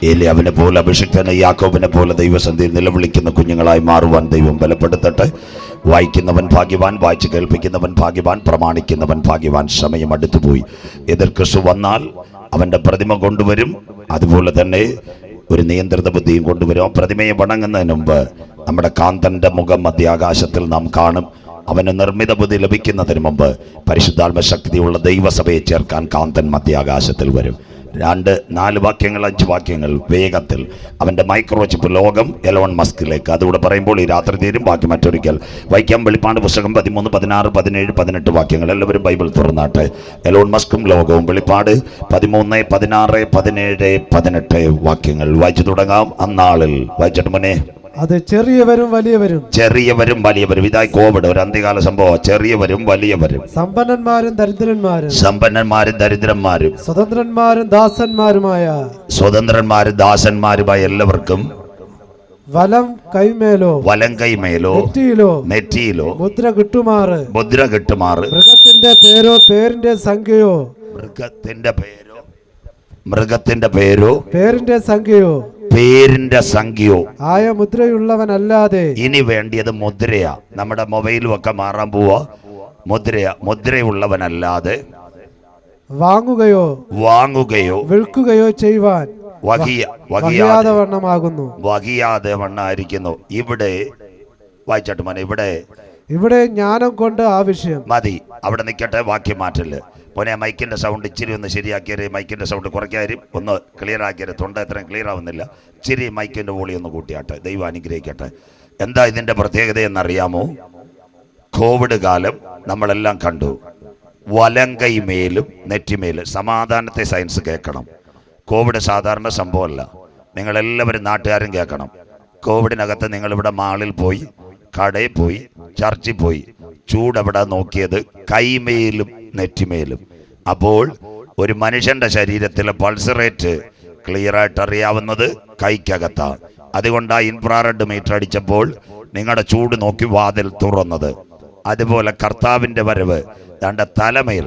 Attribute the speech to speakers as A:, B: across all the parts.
A: ഏലിയാവിനെ പോലെ അഭിഷിക്തനെ യാക്കോബിനെ പോലെ ദൈവസന്നിധിയിൽ നിലവിളിക്കുന്ന കുഞ്ഞുങ്ങളായി മാറുവാൻ ദൈവം ബലപ്പെടുത്തട്ടെ. വായിക്കുന്നവൻ ഭാഗ്യവാൻ, വായിച്ച് കേൾപ്പിക്കുന്നവൻ ഭാഗ്യവാൻ, പ്രമാണിക്കുന്നവൻ ഭാഗ്യവാൻ. സമയം അടുത്തുപോയി. എതിർ ക്രിസ്തു വന്നാൽ അവൻ്റെ പ്രതിമ കൊണ്ടുവരും, അതുപോലെ തന്നെ ഒരു നിയന്ത്രിത ബുദ്ധിയും കൊണ്ടുവരും. ആ പ്രതിമയെ വണങ്ങുന്നതിന് മുമ്പ് നമ്മുടെ കാന്തൻ്റെ മുഖം മധ്യാകാശത്തിൽ നാം കാണും. അവന് നിർമ്മിത ബുദ്ധി ലഭിക്കുന്നതിന് മുമ്പ് പരിശുദ്ധാത്മ ശക്തിയുള്ള ദൈവസഭയെ ചേർക്കാൻ കാന്തൻ മധ്യാകാശത്തിൽ വരും. 2, 4 വാക്യങ്ങൾ, 5 വാക്യങ്ങൾ വേഗത്തിൽ. അവൻ്റെ മൈക്രോചിപ്പ് ലോകം എലോൺ മസ്കിലേക്ക്. അതുകൂടെ പറയുമ്പോൾ ഈ രാത്രി തീരും. ബാക്കി മറ്റൊരിക്കൽ വായിക്കാം. വെളിപ്പാട് പുസ്തകം 13, 16, 17, 18 വാക്യങ്ങൾ. എല്ലാവരും ബൈബിൾ തുറന്നാട്ടെ. എലോൺ മസ്കും ലോകവും. വെളിപ്പാട് 13, 16, 17, 18 വാക്യങ്ങൾ വായിച്ചു തുടങ്ങാം. അന്നാളിൽ വായിച്ചിട്ട് മുന്നേ
B: അത് ചെറിയവരും വലിയവരും. ഇതായി കോവിഡ് ഒരു അന്ത്യകാല സംഭവം. ചെറിയവരും വലിയവരും, സമ്പന്നന്മാരും
A: ദരിദ്രന്മാരും,
B: സ്വതന്ത്രന്മാരും ദാസന്മാരുമായ
A: എല്ലാവർക്കും
B: വലം കൈമേലോ
A: നെറ്റിയിലോ
B: മുദ്ര കിട്ടുമാറ്
A: മൃഗത്തിന്റെ പേരിന്റെ സംഖ്യയോ
B: ആയ മുദ്രയുള്ളവനല്ലാതെ.
A: ഇനി വേണ്ടിയത് മുദ്രയാ. നമ്മുടെ മൊബൈലും ഒക്കെ മാറാൻ പോവാ. മുദ്രയുള്ളവനല്ലാതെ
B: വാങ്ങുകയോ വിൽക്കുകയോ ചെയ്യുവാൻ വകയാതെ
A: വണ്ണമായിരിക്കുന്നു. ഇവിടെ വായിച്ചാട്ട് മോനെ.
B: ഇവിടെ ജ്ഞാനം കൊണ്ട് ആവശ്യം
A: മതി. അവിടെ നിൽക്കട്ടെ, വാക്യം മാറ്റല്. മോനെ മൈക്കിന്റെ സൗണ്ട് ഇച്ചിരി ഒന്ന് ശരിയാക്കിയത്. മൈക്കിന്റെ സൗണ്ട് കുറയ്ക്കാരും ഒന്ന് ക്ലിയർ ആക്കിയത്. തൊണ്ട എത്രയും ക്ലിയർ ആവുന്നില്ല. ഇച്ചിരി മൈക്കിന്റെ വോളി ഒന്ന് കൂട്ടിയാട്ടെ. ദൈവം അനുഗ്രഹിക്കട്ടെ. എന്താ ഇതിന്റെ പ്രത്യേകത എന്നറിയാമോ? കോവിഡ് കാലം നമ്മളെല്ലാം കണ്ടു. വലങ്കൈ മേലും നെറ്റിമേലും. സമാധാനത്തെ സയൻസ് കേൾക്കണം. കോവിഡ് സാധാരണ സംഭവമല്ല. നിങ്ങളെല്ലാവരും നാട്ടുകാരും കേൾക്കണം. കോവിഡിനകത്ത് നിങ്ങളിവിടെ മാളിൽ പോയി, കടയിൽ പോയി, ചർച്ചിൽ പോയി, ചൂടവിടെ നോക്കിയത് കൈമേലും നെറ്റിമേലും. അപ്പോൾ ഒരു മനുഷ്യന്റെ ശരീരത്തിലെ പൾസ് റേറ്റ് ക്ലിയറായിട്ട് അറിയാവുന്നത് കൈക്കകത്താണ്. അതുകൊണ്ടാണ് ഇൻഫ്രാറെഡ് മീറ്റർ അടിച്ചപ്പോൾ നിങ്ങളുടെ ചൂട് നോക്കി വാതിൽ തുറന്നത്. അതുപോലെ കർത്താവിൻ്റെ വരവ് തൻ്റെ തലമേൽ.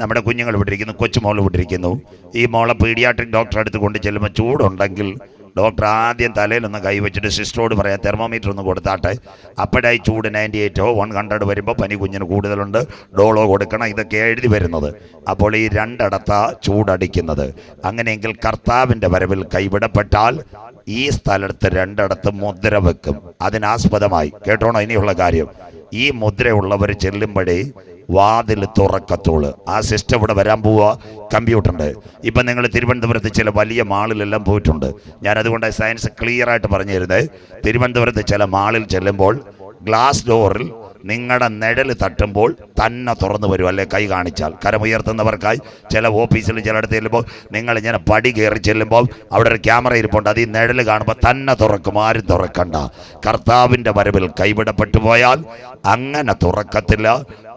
A: നമ്മുടെ കുഞ്ഞുങ്ങൾ വിട്ടിരിക്കുന്നു, കൊച്ചുമോൾ വിട്ടിരിക്കുന്നു. ഈ മോളെ പീഡിയാട്രിക് ഡോക്ടറെ അടുത്ത് കൊണ്ട് ചെല്ലുമ്പോൾ ചൂടുണ്ടെങ്കിൽ ഡോക്ടർ ആദ്യം തലയിലൊന്ന് കൈവച്ചിട്ട് സിസ്റ്ററോട് പറയാം തെർമോമീറ്റർ ഒന്ന് കൊടുത്താട്ടെ. അപ്പോഴായി ചൂട് 98 100 വരുമ്പോൾ പനി കുഞ്ഞിന് കൂടുതലുണ്ട്, ഡോളോ കൊടുക്കണം, ഇതൊക്കെ എഴുതി വരുന്നത്. അപ്പോൾ ഈ 2 ചൂടടിക്കുന്നത്. അങ്ങനെയെങ്കിൽ കർത്താവിൻ്റെ വരവിൽ കൈവിടപ്പെട്ടാൽ ഈ സ്ഥലത്ത് 2 മുദ്ര വെക്കും. അതിനാസ്പദമായി കേട്ടോണോ ഇനിയുള്ള കാര്യം. ഈ മുദ്രയുള്ളവർ ചെല്ലുമ്പോഴേ വാതിൽ തുറക്കത്തോള്. ആ സിസ്റ്റം ഇവിടെ വരാൻ പോവുക. കമ്പ്യൂട്ടറുണ്ട്. ഇപ്പം നിങ്ങൾ തിരുവനന്തപുരത്ത് ചില വലിയ മാളിലെല്ലാം പോയിട്ടുണ്ട്. ഞാനതുകൊണ്ട് സയൻസ് ക്ലിയർ ആയിട്ട് പറഞ്ഞു തരുന്നത്. തിരുവനന്തപുരത്ത് ചില മാളിൽ ചെല്ലുമ്പോൾ ഗ്ലാസ് ഡോറിൽ നിങ്ങളുടെ നിഴൽ തട്ടുമ്പോൾ തന്നെ തുറന്നു വരും. അല്ലെ കൈ കാണിച്ചാൽ. കരമുയർത്തുന്നവർക്കായി ചില ഓഫീസിൽ ചിലയിടത്ത് ചെല്ലുമ്പോൾ നിങ്ങൾ ഇങ്ങനെ പടി കയറി ചെല്ലുമ്പോൾ അവിടെ ഒരു ക്യാമറ ഇരിപ്പുണ്ട്. അത് ഈ നിഴൽ കാണുമ്പോൾ തന്നെ തുറക്കും. ആരും തുറക്കണ്ട. കർത്താവിൻ്റെ വരവിൽ കൈവിടപ്പെട്ടു പോയാൽ അങ്ങനെ തുറക്കത്തില്ല.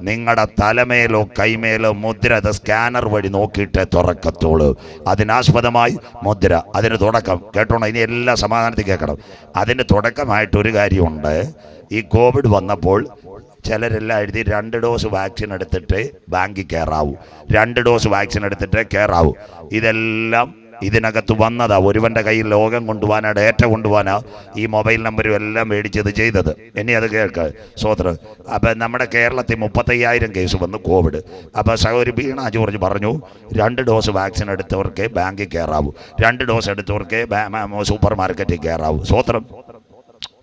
A: നിങ്ങളുടെ തലമേലോ കൈമേലോ മുദ്ര അത് സ്കാനർ വഴി നോക്കിയിട്ടേ തുറക്കത്തോളൂ. അതിനാസ്പദമായി മുദ്ര. അതിന് തുടക്കം കേട്ടോണം. ഇനി എല്ലാ സമാധാനത്തിൽ കേൾക്കണം. അതിൻ്റെ തുടക്കമായിട്ടൊരു കാര്യമുണ്ട്. ഈ കോവിഡ് വന്നപ്പോൾ ചിലരെല്ലാം എഴുതി 2 ഡോസ് വാക്സിൻ എടുത്തിട്ട് ബാങ്കിൽ കയറാവൂ, 2 ഡോസ് വാക്സിൻ എടുത്തിട്ട് കയറാവൂ. ഇതെല്ലാം ഇതിനകത്ത് വന്നതാ. ഒരുവൻ്റെ കയ്യിൽ ലോകം കൊണ്ടുപോകാനാ, ഡേറ്റ കൊണ്ടുപോകാനാ ഈ മൊബൈൽ നമ്പരും എല്ലാം മേടിച്ചത് ചെയ്തത്. ഇനി അത് കേൾക്കുക സ്വോത്രം. അപ്പം നമ്മുടെ കേരളത്തിൽ 35,000 കേസ് വന്നു കോവിഡ്. അപ്പോൾ സഹോദരി വീണ ജോർജ് പറഞ്ഞു 2 ഡോസ് വാക്സിൻ എടുത്തവർക്ക് ബാങ്കിൽ കയറാവൂ, 2 ഡോസ് എടുത്തവർക്ക് സൂപ്പർ മാർക്കറ്റിൽ കയറാവൂ. സ്വോത്രം.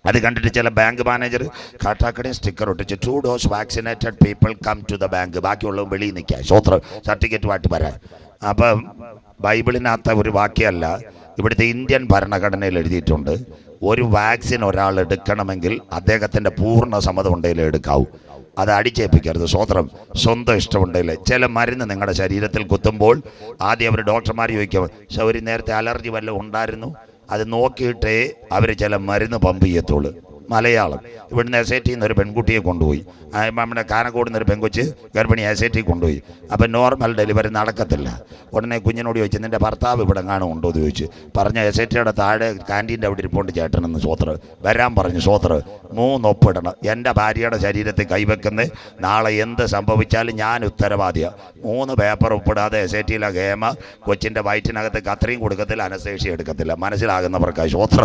A: അത് കണ്ടിട്ട് ചില ബാങ്ക് മാനേജർ കാട്ടാക്കടയും സ്റ്റിക്കർ ഒട്ടിച്ച് 2 dose vaccinated people come to the bank. ബാക്കിയുള്ളവർ വെളിയിൽ നിൽക്കുക. സ്വോത്രം. സർട്ടിഫിക്കറ്റുമായിട്ട് വരാൻ. അപ്പം ബൈബിളിനകത്ത ഒരു വാക്യമല്ല, ഇവിടുത്തെ ഇന്ത്യൻ ഭരണഘടനയിൽ എഴുതിയിട്ടുണ്ട്. ഒരു വാക്സിൻ ഒരാൾ എടുക്കണമെങ്കിൽ അദ്ദേഹത്തിൻ്റെ പൂർണ്ണ സമ്മതം ഉണ്ടെങ്കിലേ എടുക്കാവൂ. അത് അടിച്ചേൽപ്പിക്കരുത്. സ്വോത്രം. സ്വന്തം ഇഷ്ടമുണ്ടെങ്കിൽ. ചില മരുന്ന് നിങ്ങളുടെ ശരീരത്തിൽ കുത്തുമ്പോൾ ആദ്യം അവർ ഡോക്ടർമാർ ചോദിക്കും, ഒരു നേരത്തെ അലർജി വല്ലതും ഉണ്ടായിരുന്നു, അത് നോക്കിയിട്ടേ അവർ ചില മരുന്ന് പമ്പ് ചെയ്യത്തുള്ളൂ. മലയാളം. ഇവിടുന്ന് SAT ഒരു പെൺകുട്ടിയെ കൊണ്ടുപോയി. നമ്മുടെ കാനക്കോട് ഒരു പെൺകൊച്ച് ഗർഭിണി SAT കൊണ്ടുപോയി. അപ്പം നോർമൽ ഡെലിവറി നടക്കത്തില്ല. ഉടനെ കുഞ്ഞിനോട് ചോദിച്ചു, നിൻ്റെ ഭർത്താവ് ഇവിടെ കാണുമുണ്ടോ എന്ന് ചോദിച്ചു. പറഞ്ഞ SATയുടെ താഴെ ക്യാൻറ്റീൻ്റെ അവിടെ ഇരിപ്പുണ്ട് ചേട്ടനെന്ന്. സ്വോത്ര വരാൻ പറഞ്ഞു. സ്വോത്ര 3 ഒപ്പിടണം. എൻ്റെ ഭാര്യയുടെ ശരീരത്തിൽ കൈവെക്കുന്ന നാളെ എന്ത് സംഭവിച്ചാലും ഞാൻ ഉത്തരവാദിയാണ്. 3 പേപ്പർ ഒപ്പിടാതെ SATയിലെ ഗേമ കൊച്ചിൻ്റെ വയറ്റിനകത്ത് കത്രയും കൊടുക്കത്തില്ല, അനസ്തേഷ്യ എടുക്കത്തില്ല. മനസ്സിലാകുന്നവർക്കായി സ്വോത്ര.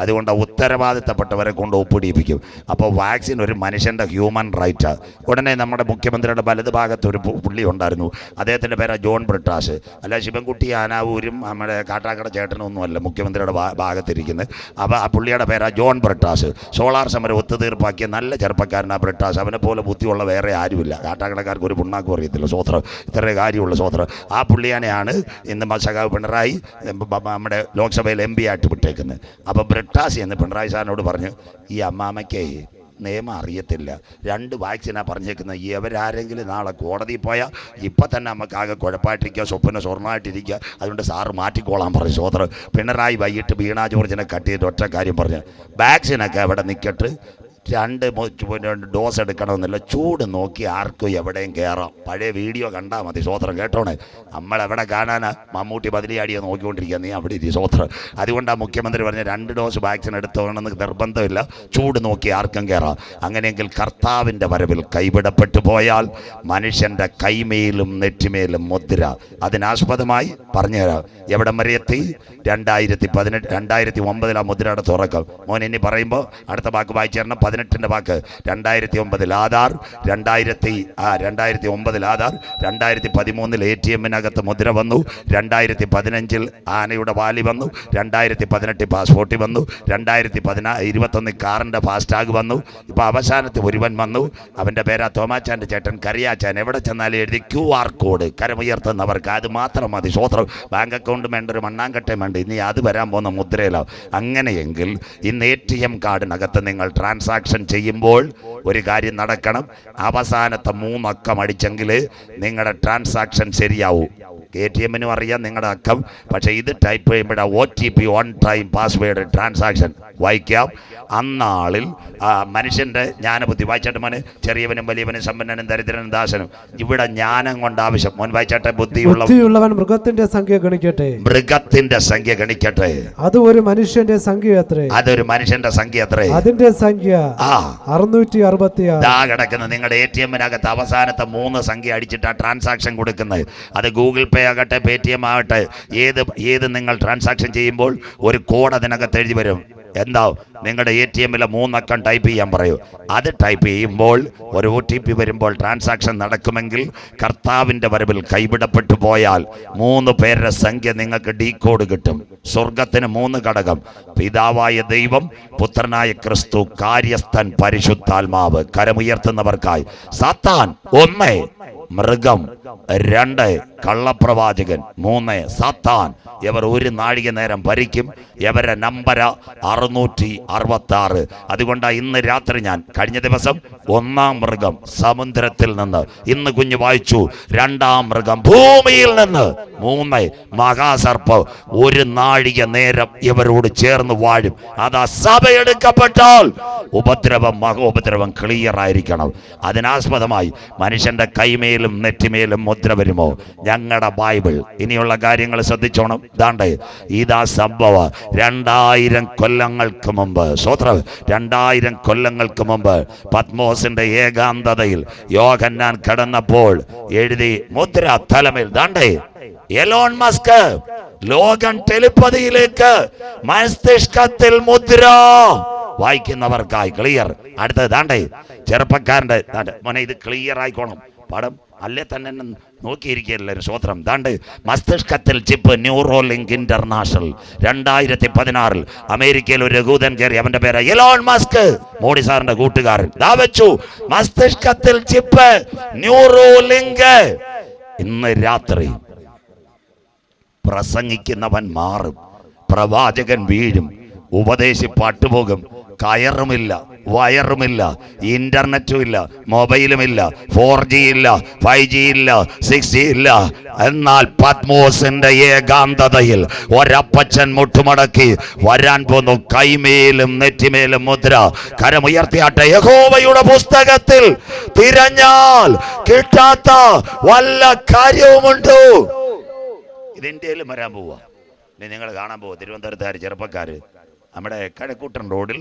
A: അതുകൊണ്ട് ഉത്തരവാദിത്തപ്പെട്ടവരെ കൊണ്ട് ഒപ്പിടിപ്പിക്കും. അപ്പോൾ വാക്സിൻ ഒരു മനുഷ്യൻ്റെ ഹ്യൂമൻ റൈറ്റാണ്. ഉടനെ നമ്മുടെ മുഖ്യമന്ത്രിയുടെ വലത് ഭാഗത്ത് ഒരു പുള്ളി ഉണ്ടായിരുന്നു. അദ്ദേഹത്തിൻ്റെ പേരാ ജോൺ ബ്രിട്ടാസ്. അല്ല ശിവൻകുട്ടി ആനാവൂരും നമ്മുടെ കാട്ടാക്കട ചേട്ടനൊന്നുമല്ല മുഖ്യമന്ത്രിയുടെ ഭാഗത്തിരിക്കുന്നത്. അപ്പോൾ ആ പുള്ളിയുടെ പേരാ ജോൺ ബ്രിട്ടാസ്. സോളാർ സമരം ഒത്തുതീർപ്പാക്കിയ നല്ല ചെറുപ്പക്കാരനാണ് ബ്രിട്ടാസ്. അവനെ പോലെ ബുദ്ധിയുള്ള വേറെ ആരുമില്ല. കാട്ടാക്കടക്കാർക്ക് ഒരു പുണ്ണാക്കും അറിയത്തില്ല. സ്വോത്രം ഇത്രയും കാര്യമുള്ള സ്വോത്രം. ആ പുള്ളിയാനെയാണ് ഇന്ന് സഖാവ് പിണറായി നമ്മുടെ ലോക്സഭയിൽ MP ആയിട്ട് വിട്ടേക്കുന്നത്. അപ്പോൾ ബ്രിട്ടാസ് എന്ന് പിണറായി സാറിനോട് പറഞ്ഞു, ഈ അമ്മാമയ്ക്ക് നിയമം അറിയത്തില്ല, 2 വാക്സിനാണ് പറഞ്ഞേക്കുന്നത്. ഇവരാരെങ്കിലും നാളെ കോടതിയിൽ പോയാൽ ഇപ്പം തന്നെ നമുക്ക് ആകെ കുഴപ്പമായിട്ടിരിക്കുക, സ്വപ്ന സ്വർണ്ണമായിട്ടിരിക്കുക. അതുകൊണ്ട് സാറ് മാറ്റിക്കോളാൻ പറഞ്ഞു. സ്വോത്രം പിണറായി വൈകിട്ട് വീണ ജോർജിനെ കട്ട് ചെയ്തിട്ട് ഒറ്റ കാര്യം പറഞ്ഞു, വാക്സിനൊക്കെ അവിടെ നിൽക്കട്ട്, 2 ഡോസ് എടുക്കണമെന്നില്ല, ചൂട് നോക്കി ആർക്കും എവിടെയും കയറാം. പഴയ വീഡിയോ കണ്ടാൽ മതി. സ്വോത്രം കേട്ടോണേ. നമ്മളെവിടെ കാണാനാ? മമ്മൂട്ടി ബദലിയാടിയോ നോക്കിക്കൊണ്ടിരിക്കുക, നീ അവിടെ ഇരി. സ്വോത്രം. അതുകൊണ്ടാണ് മുഖ്യമന്ത്രി പറഞ്ഞ 2 ഡോസ് വാക്സിൻ എടുത്തോണമെന്ന് നിർബന്ധമില്ല, ചൂട് നോക്കി ആർക്കും കയറാം. അങ്ങനെയെങ്കിൽ കർത്താവിൻ്റെ വരവിൽ കൈവിടപ്പെട്ടു പോയാൽ മനുഷ്യൻ്റെ കൈമേലും നെറ്റിമേലും മുദ്ര. അതിനാസ്പദമായി പറഞ്ഞുതരാം. എവിടം വരെ എത്തി? 2009 മുദ്രയുടെ തുറക്കം. മോൻ ഇനി പറയുമ്പോൾ അടുത്ത വാക്ക് വായിച്ചു തരണം. 18ൻ്റെ വാക്ക്. 2009 ആധാർ, 2009 ആധാർ, 2013 ATM-നകത്ത് മുദ്ര വന്നു, 2015 ആനയുടെ വാലി വന്നു, 2018 പാസ്പോർട്ട് വന്നു, 2021 കാറിൻ്റെ ഫാസ്ടാഗ് വന്നു. ഇപ്പോൾ അവസാനത്തെ ഒരുവൻ വന്നു. അവൻ്റെ പേരാ തോമാച്ചാൻ്റെ ചേട്ടൻ കറിയാച്ചാൻ. എവിടെ ചെന്നാലും എഴുതി QR കോഡ്. കരമുയർത്തുന്നവർക്ക് അത് മാത്രം മതി. സ്വോത്രം. ബാങ്ക് അക്കൗണ്ട് വേണ്ട, ഒരു മണ്ണാങ്കട്ടയും വേണ്ട. ഇനി അത് വരാൻ പോകുന്ന മുദ്രയിലാവും. അങ്ങനെയെങ്കിൽ ഇന്ന് ATM കാർഡിനകത്ത് നിങ്ങൾ ട്രാൻസാക്ഷൻ ചെയ്യുമ്പോൾ ഒരു കാര്യം നടക്കണം. അവസാനത്തെ 3 അക്കം അടിച്ചെങ്കിൽ നിങ്ങളുടെ ട്രാൻസാക്ഷൻ ശരിയാവൂ. ATM-നും അറിയാം നിങ്ങളുടെ അക്കം. പക്ഷേ ഇത് ടൈപ്പ് ചെയ്യുമ്പോൾ OTP on time password transaction വായിക്കാം. അന്നാളിൽ മനുഷ്യൻ്റെ ജ്ഞാനബുദ്ധി വായിച്ചാട്ടെ മോനെ. ചെറിയവനും വലിയവനും സമ്പന്നനും ദരിദ്രനും ദാസനും. ഇവിടെ ജ്ഞാനം കൊണ്ട് ആവശ്യം. മോൻ വായിച്ചാട്ടെ. ബുദ്ധിയുള്ളവൻ മൃഗത്തിന്റെ സംഖ്യ ഗണിക്കട്ടെ. മൃഗത്തിന്റെ സംഖ്യ ഗണിക്കട്ടെ. അത് ഒരു മനുഷ്യന്റെ സംഖ്യ എത്രേ? അതൊരു മനുഷ്യന്റെ സംഖ്യ എത്രേ? അതിന്റെ സംഖ്യ 666. കിടക്കുന്ന നിങ്ങളുടെ ATM-നകത്ത് അവസാനത്തെ 3 സംഖ്യ അടിച്ചിട്ടാ ട്രാൻസാക്ഷൻ കൊടുക്കുന്നത്. അത് ഗൂഗിൾ പേ ആകട്ടെ, Paytm ആകട്ടെ, ഏത് നിങ്ങൾ ട്രാൻസാക്ഷൻ ചെയ്യുമ്പോൾ ഒരു കോഡ് അതിനകത്ത് എഴുതി വരും. എന്താ? നിങ്ങളുടെ ATM-ലെ 3 അക്കം ടൈപ്പ് ചെയ്യാൻ പറയൂ. അത് ടൈപ്പ് ചെയ്യുമ്പോൾ ഒരു OTP വരുമ്പോൾ ട്രാൻസാക്ഷൻ നടക്കുമെങ്കിൽ കർത്താവിൻ്റെ വരവിൽ കൈവിടപ്പെട്ടു പോയാൽ 3 പേരുടെ സംഖ്യ നിങ്ങൾക്ക് ഡീകോഡ് കിട്ടും. സ്വർഗത്തിന് 3 ഘടകം: പിതാവായ ദൈവം, പുത്രനായ ക്രിസ്തു, കാര്യസ്ഥൻ പരിശുദ്ധാത്മാവ്. കരമുയർത്തുന്നവർക്കായി. സാത്താൻ 1, മൃഗം 2, കള്ളപ്രവാചകൻ 3, സാത്താൻ. ഇവർ 1 നാഴിക നേരം ഭരിക്കും. ഇവരുടെ നമ്പര 666. അതുകൊണ്ടാണ് ഇന്ന് രാത്രി ഞാൻ കഴിഞ്ഞ ദിവസം 1-ാം മൃഗം സമുദ്രത്തിൽ നിന്ന്, ഇന്ന് കുഞ്ഞ് വായിച്ചു 2-ാം മൃഗം ഭൂമിയിൽ നിന്ന്, 3 മഹാസർപ്പം 1 നാഴിക നേരം ഇവരോട് ചേർന്ന് വാഴും. അതാ സഭയെടുക്കപ്പെട്ടാൽ ഉപദ്രവം, മഹോപദ്രവം ക്ലിയർ ആയിരിക്കണം. അതിനാസ്പദമായി മനുഷ്യന്റെ കൈമേലും നെറ്റിമേലും മുദ്ര വരുമോ? ഞങ്ങളുടെ ബൈബിൾ. ഇനിയുള്ള കാര്യങ്ങൾ ശ്രദ്ധിച്ചോണം. ദാണ്ടേ ഇതാ സംഭവം. 2000 കൊല്ലങ്ങൾക്ക് മുമ്പ്, 2000 കൊല്ലങ്ങൾക്ക് മുമ്പ് പത്മോസിന്റെ ഏകാന്തതയിൽ യോഹന്നാൻ കടന്നപ്പോൾ എഴുതി മുദ്ര തലമേൽ. ദാണ്ടേ എലോൺ മസ്ക് ലോകം ടെലിപ്പതിയിലേക്ക് മസ്തിഷ്കത്തിൽ മുദ്ര. വായിക്കുന്നവർക്കായി ക്ലിയർ. അടുത്തത് ദാണ്ടേ ചെറുപ്പക്കാരൻ്റെ. മോനെ ഇത് ക്ലിയർ ആയിക്കോണം പടം. അല്ലേ തന്നെ നോക്കിയിരിക്കുകയല്ലേ. സ്വോത്രം. ദാണ്ട് മസ്തിഷ്കത്തിൽ ചിപ്പ്. Neuralink international. 2016 അമേരിക്കയിൽ ഒരു രഘൂതൻ കയറി. അവന്റെ പേര് എലോൺ മസ്ക്. മോഡി സാറിന്റെ കൂട്ടുകാരൻ. ദാ വെച്ചു മസ്തിഷ്കത്തിൽ ചിപ്പ്, ന്യൂറോലിങ്ക്. ഇന്ന് രാത്രി പ്രസംഗിക്കുന്നവൻ മാറും, പ്രവാചകൻ വീഴും, ഉപദേശി പാട്ടുപോകും, കയറുമില്ല, വയറുമില്ല, ഇന്റർനെറ്റും ഇല്ല, മൊബൈലുമില്ല, 4G ഇല്ല, 5G ഇല്ല, 6G ഇല്ല. എന്നാൽ പത്മോസിന്റെ ഏകാന്തതയിൽ ഒരപ്പച്ചൻ മുട്ടുമടക്കി വരാൻ പോന്നു. കൈമേലും നെറ്റിമേലും മുദ്ര. കരമുയർത്തിയാട്ടെ. യഹോവയുടെ പുസ്തകത്തിൽ തിരഞ്ഞാൽ കിട്ടാത്ത വല്ല കാര്യവുമുണ്ടോ? ഇത് ഇന്ത്യയിലും വരാൻ പോവാ. ഇനി നിങ്ങൾ കാണാൻ പോവുക. തിരുവനന്തപുരത്തുകാർ ചെറുപ്പക്കാർ നമ്മുടെ കഴക്കൂട്ടൻ റോഡിൽ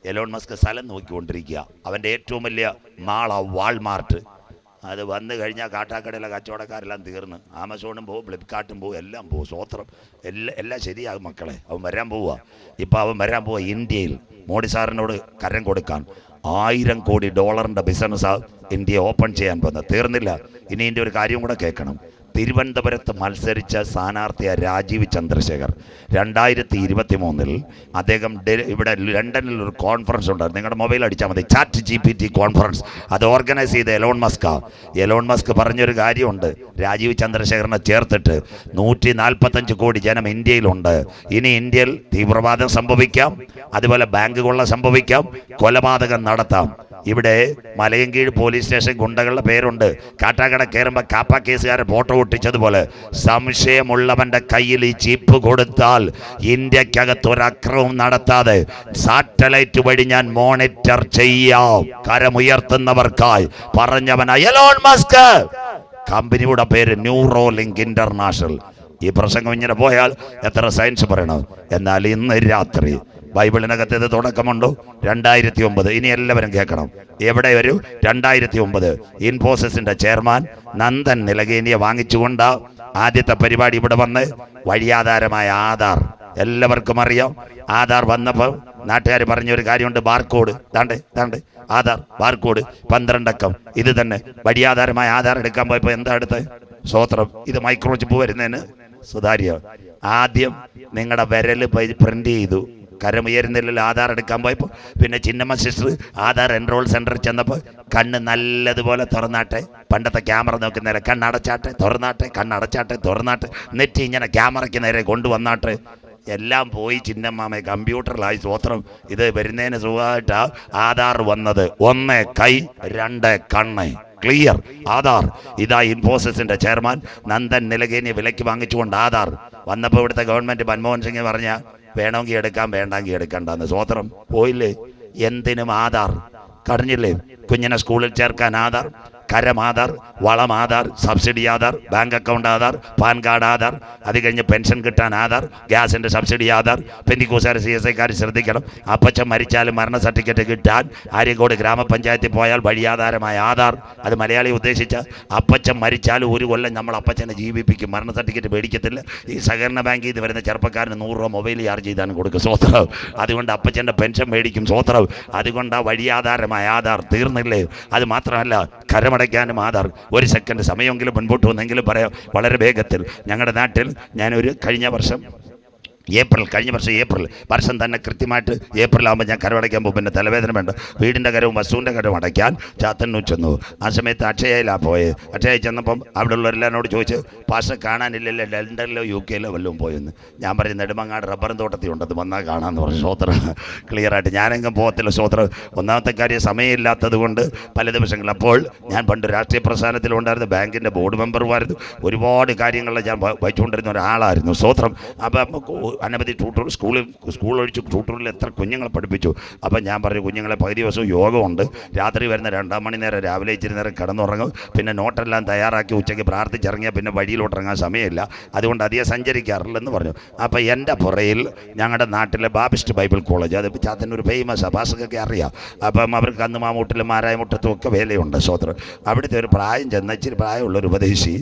A: എലോൺ മസ്ക് സ്ഥലം നോക്കിക്കൊണ്ടിരിക്കുക. അവൻ്റെ ഏറ്റവും വലിയ മാള വാൾമാർട്ട്. അത് വന്നു കഴിഞ്ഞാൽ കാട്ടാക്കടയിലെ കച്ചവടക്കാരെല്ലാം തീർന്ന് ആമസോണും പോവും, ഫ്ലിപ്കാർട്ടും പോവും, എല്ലാം പോവും. സ്വോത്രം എല്ലാം ശരിയാകും മക്കളെ. അവൻ വരാൻ പോവുക. ഇപ്പം അവൻ വരാൻ പോവുക ഇന്ത്യയിൽ. മോഡി സാറിനോട് കരം കൊടുക്കാൻ $1000 കോടി ബിസിനസ്സാണ് ഇന്ത്യ ഓപ്പൺ ചെയ്യാൻ പോകുന്നത്. തീർന്നില്ല. ഇനി ഇതിൻ്റെ ഒരു കാര്യം കൂടെ കേൾക്കണം. തിരുവനന്തപുരത്ത് മത്സരിച്ച സ്ഥാനാർത്ഥിയ രാജീവ് ചന്ദ്രശേഖർ 2023 അദ്ദേഹം ഇവിടെ ലണ്ടനിൽ ഒരു കോൺഫറൻസ് ഉണ്ടായിരുന്നു. നിങ്ങളുടെ മൊബൈൽ അടിച്ചാൽ മതി, ChatGPT കോൺഫറൻസ്. അത് ഓർഗനൈസ് ചെയ്ത എലോൺ മസ്കാണ്. എലോൺ മസ്ക് പറഞ്ഞൊരു കാര്യമുണ്ട്, രാജീവ് ചന്ദ്രശേഖരനെ ചേർത്തിട്ട് 145 കോടി ജനം ഇന്ത്യയിലുണ്ട്. ഇനി ഇന്ത്യയിൽ തീവ്രവാദം സംഭവിക്കാം, അതുപോലെ ബാങ്ക് കൊള്ള സംഭവിക്കാം, കൊലപാതകം നടത്താം. ഇവിടെ മലയൻകീഴ് പോലീസ് സ്റ്റേഷൻ ഗുണ്ടകളുടെ പേരുണ്ട്. കാട്ടാക്കട കയറുമ്പോൾ കാപ്പ കേസുകാരെ ഫോട്ടോ ഒട്ടിച്ചതുപോലെ സംശയമുള്ളവന്റെ കയ്യിൽ ഈ ചീപ്പ് കൊടുത്താൽ ഇന്ത്യക്കകത്ത് ഒരു അക്രമവും നടത്താതെ സാറ്റലൈറ്റ് വഴി ഞാൻ മോണിറ്റർ ചെയ്യാം. കരമുയർത്തുന്നവർക്കായി പറഞ്ഞവനായി എലോൺ മസ്ക്. കമ്പനിയുടെ പേര് ന്യൂറോലിങ്ക് ഇന്റർനാഷണൽ. ഈ പ്രസംഗം ഇങ്ങനെ പോയാൽ എത്ര സയൻസ് പറയണം. എന്നാൽ ഇന്ന് രാത്രി ബൈബിളിനകത്ത് ഇത് തുടക്കമുണ്ടോ? 2009. ഇനി എല്ലാവരും കേൾക്കണം. എവിടെ വരും? 2009 ഇൻഫോസിസിന്റെ ചെയർമാൻ നന്ദൻ നിലകേനിയെ വാങ്ങിച്ചുകൊണ്ട് ആദ്യത്തെ പരിപാടി ഇവിടെ വന്ന് വഴിയാധാരമായ ആധാർ. എല്ലാവർക്കും അറിയാം. ആധാർ വന്നപ്പോൾ നാട്ടുകാർ പറഞ്ഞൊരു കാര്യമുണ്ട്, ബാർകോഡ്. താണ്ട് ആധാർ ബാർകോഡ് 12 അക്കം. ഇത് തന്നെ വഴിയാധാരമായ ആധാർ എടുക്കാൻ പോയപ്പോൾ എന്താ എടുത്ത്? സ്വോത്രം. ഇത് മൈക്രോ ചിപ്പ് വരുന്നതിന് സുതാര്യ. ആദ്യം നിങ്ങളുടെ വിരൽ പ്രിന്റ് ചെയ്തു. കരമുയരുന്നില്ലല്ലോ ആധാർ എടുക്കാൻ പോയപ്പോൾ. പിന്നെ ചിന്നമ്മ സിസ്റ്റർ ആധാർ എൻറോൾ സെന്ററിൽ ചെന്നപ്പോൾ കണ്ണ് നല്ലതുപോലെ തുറന്നാട്ടെ. പണ്ടത്തെ ക്യാമറ നോക്കുന്നേരം കണ്ണടച്ചാട്ടെ തുറന്നാട്ടെ, കണ്ണടച്ചാട്ടെ തുറന്നാട്ടെ, നെറ്റ് ഇങ്ങനെ ക്യാമറയ്ക്ക് നേരെ കൊണ്ടുവന്നാട്ടെ. എല്ലാം പോയി ചിന്നമ്മാമ കമ്പ്യൂട്ടറിലായി. സ്വോത്രം. ഇത് വരുന്നതിന് സുഖമായിട്ടാ ആധാർ വന്നത്. 1 കൈ 2 കണ്ണ്. ക്ലിയർ ആധാർ. ഇതാ ഇൻഫോസിസിന്റെ ചെയർമാൻ നന്ദൻ നിലകേനി വിലയ്ക്ക് വാങ്ങിച്ചുകൊണ്ട് ആധാർ വന്നപ്പോൾ ഇവിടുത്തെ ഗവൺമെന്റ് മൻമോഹൻ സിംഗ് പറഞ്ഞ വേണമെങ്കിൽ എടുക്കാം, വേണ്ടെങ്കിൽ എടുക്കണ്ടെന്ന്. സ്വോത്രം. പോയില്ലേ? എന്തിനും ആധാർ. കടഞ്ഞില്ലേ? കുഞ്ഞിനെ സ്കൂളിൽ ചേർക്കാൻ ആധാർ, കരം ആധാർ, വളം Aadhaar, subsidy Aadhaar, bank account Aadhaar, pan card Aadhaar, അത് കഴിഞ്ഞ് പെൻഷൻ കിട്ടാൻ ആധാർ, ഗ്യാസിൻ്റെ സബ്സിഡി ആധാർ. പെന്തിക്കോസുകാർ CSIക്കാർ ശ്രദ്ധിക്കണം. അപ്പച്ചൻ മരിച്ചാലും മരണ സർട്ടിഫിക്കറ്റ് കിട്ടാൻ ആര്യങ്കോട് ഗ്രാമപഞ്ചായത്തിൽ പോയാൽ വഴിയാധാരമായ ആധാർ. അത് മലയാളി ഉദ്ദേശിച്ച അപ്പച്ചൻ മരിച്ചാലും 1 കൊല്ലം നമ്മൾ അപ്പച്ചനെ ജീവിപ്പിക്കും. മരണ സർട്ടിഫിക്കറ്റ് മേടിക്കത്തില്ല. ഈ സഹകരണ ബാങ്കിൽ ഇത് വരുന്ന ചെറുപ്പക്കാരന് 100 രൂപ മൊബൈൽ ചാർജ് ചെയ്താണ് കൊടുക്കും. സ്വോത്രം. അതുകൊണ്ട് അപ്പച്ചൻ്റെ പെൻഷൻ മേടിക്കും. സ്വോത്രം. അതുകൊണ്ട് ആ വഴിയാധാരമായ ആധാർ. തീർന്നില്ലേ? അത് മാത്രമല്ല കരമടയ്ക്കാനും ആധാർ. 1 സെക്കൻഡ് സമയമെങ്കിലും മുൻപോട്ട് വന്നെങ്കിലും പറയാം വളരെ വേഗത്തിൽ. ഞങ്ങളുടെ നാട്ടിൽ ഞാനൊരു കഴിഞ്ഞ വർഷം ഏപ്രിൽ വർഷം തന്നെ കൃത്യമായിട്ട് ഏപ്രിൽ ആകുമ്പോൾ ഞാൻ കരമടയ്ക്കാൻ പോകും. പിന്നെ തലവേദന വേണ്ട. വീടിൻ്റെ കരവും വസ്തുവിൻ്റെ കരവും അടയ്ക്കാൻ ചാത്തന്നൂർ ചെന്നു. ആ സമയത്ത് അക്ഷയയിലാണ് പോയത്. അക്ഷയയിൽ ചെന്നപ്പം അവിടെ ഉള്ളവരെല്ലാവരോട് ചോദിച്ച് പാസ്റ്റർ കാണാനില്ലല്ലോ, ലണ്ടനിലോ UK വല്ലതും പോയെന്ന്. ഞാൻ പറഞ്ഞു നെടുമങ്ങാട് റബ്ബറും തോട്ടത്തിൽ ഉണ്ടത്, വന്നാൽ കാണാമെന്ന് പറഞ്ഞു. സ്വോത്രം. ക്ലിയറായിട്ട് ഞാനെങ്കിലും പോകത്തില്ല. സ്വോത്രം. ഒന്നാമത്തെ കാര്യം സമയമില്ലാത്തത് കൊണ്ട് പല ദിവസങ്ങളിൽ. അപ്പോൾ ഞാൻ പണ്ട് രാഷ്ട്രീയ പ്രസ്ഥാനത്തിലുണ്ടായിരുന്നു, ബാങ്കിൻ്റെ ബോർഡ് മെമ്പറുമായിരുന്നു, ഒരുപാട് കാര്യങ്ങളിൽ ഞാൻ വഹിച്ചുകൊണ്ടിരുന്ന ഒരാളായിരുന്നു. സ്വോത്രം. അപ്പം അനവധി ട്യൂട്ടർ സ്കൂൾ ഒഴിച്ച് ട്യൂട്ടറിൽ എത്ര കുഞ്ഞുങ്ങളെ പഠിപ്പിച്ചു. അപ്പം ഞാൻ പറഞ്ഞു കുഞ്ഞുങ്ങളെ പകുതി ദിവസവും യോഗമുണ്ട്, രാത്രി വരുന്ന 2 മണി നേരം, രാവിലെ ഇച്ചിരി നേരം കിടന്നുറങ്ങും, പിന്നെ നോട്ടെല്ലാം തയ്യാറാക്കി ഉച്ചയ്ക്ക് പ്രാർത്ഥിച്ചിറങ്ങിയാൽ പിന്നെ വഴിയിലോട്ടിറങ്ങാൻ സമയമില്ല, അതുകൊണ്ട് അധികം സഞ്ചരിക്കാറില്ലെന്ന് പറഞ്ഞു. അപ്പോൾ എൻ്റെ പുറയിൽ ഞങ്ങളുടെ നാട്ടിലെ ബാപ്റ്റിസ്റ്റ് ബൈബിൾ കോളേജ്, അത് ചാത്തന്നൂർ ഫേമസാണ്, പാസ്റ്റർക്കൊക്കെ അറിയാം. അപ്പം അവർക്ക് അന്ന് മാമൂട്ടിലും മാരായമുട്ടത്തും ഒക്കെ വേലയുണ്ട്. സ്വോത്രം. അവിടുത്തെ ഒരു പ്രായം ചെന്ന ഇച്ചിരി പ്രായമുള്ളൊരു ഉപദേശി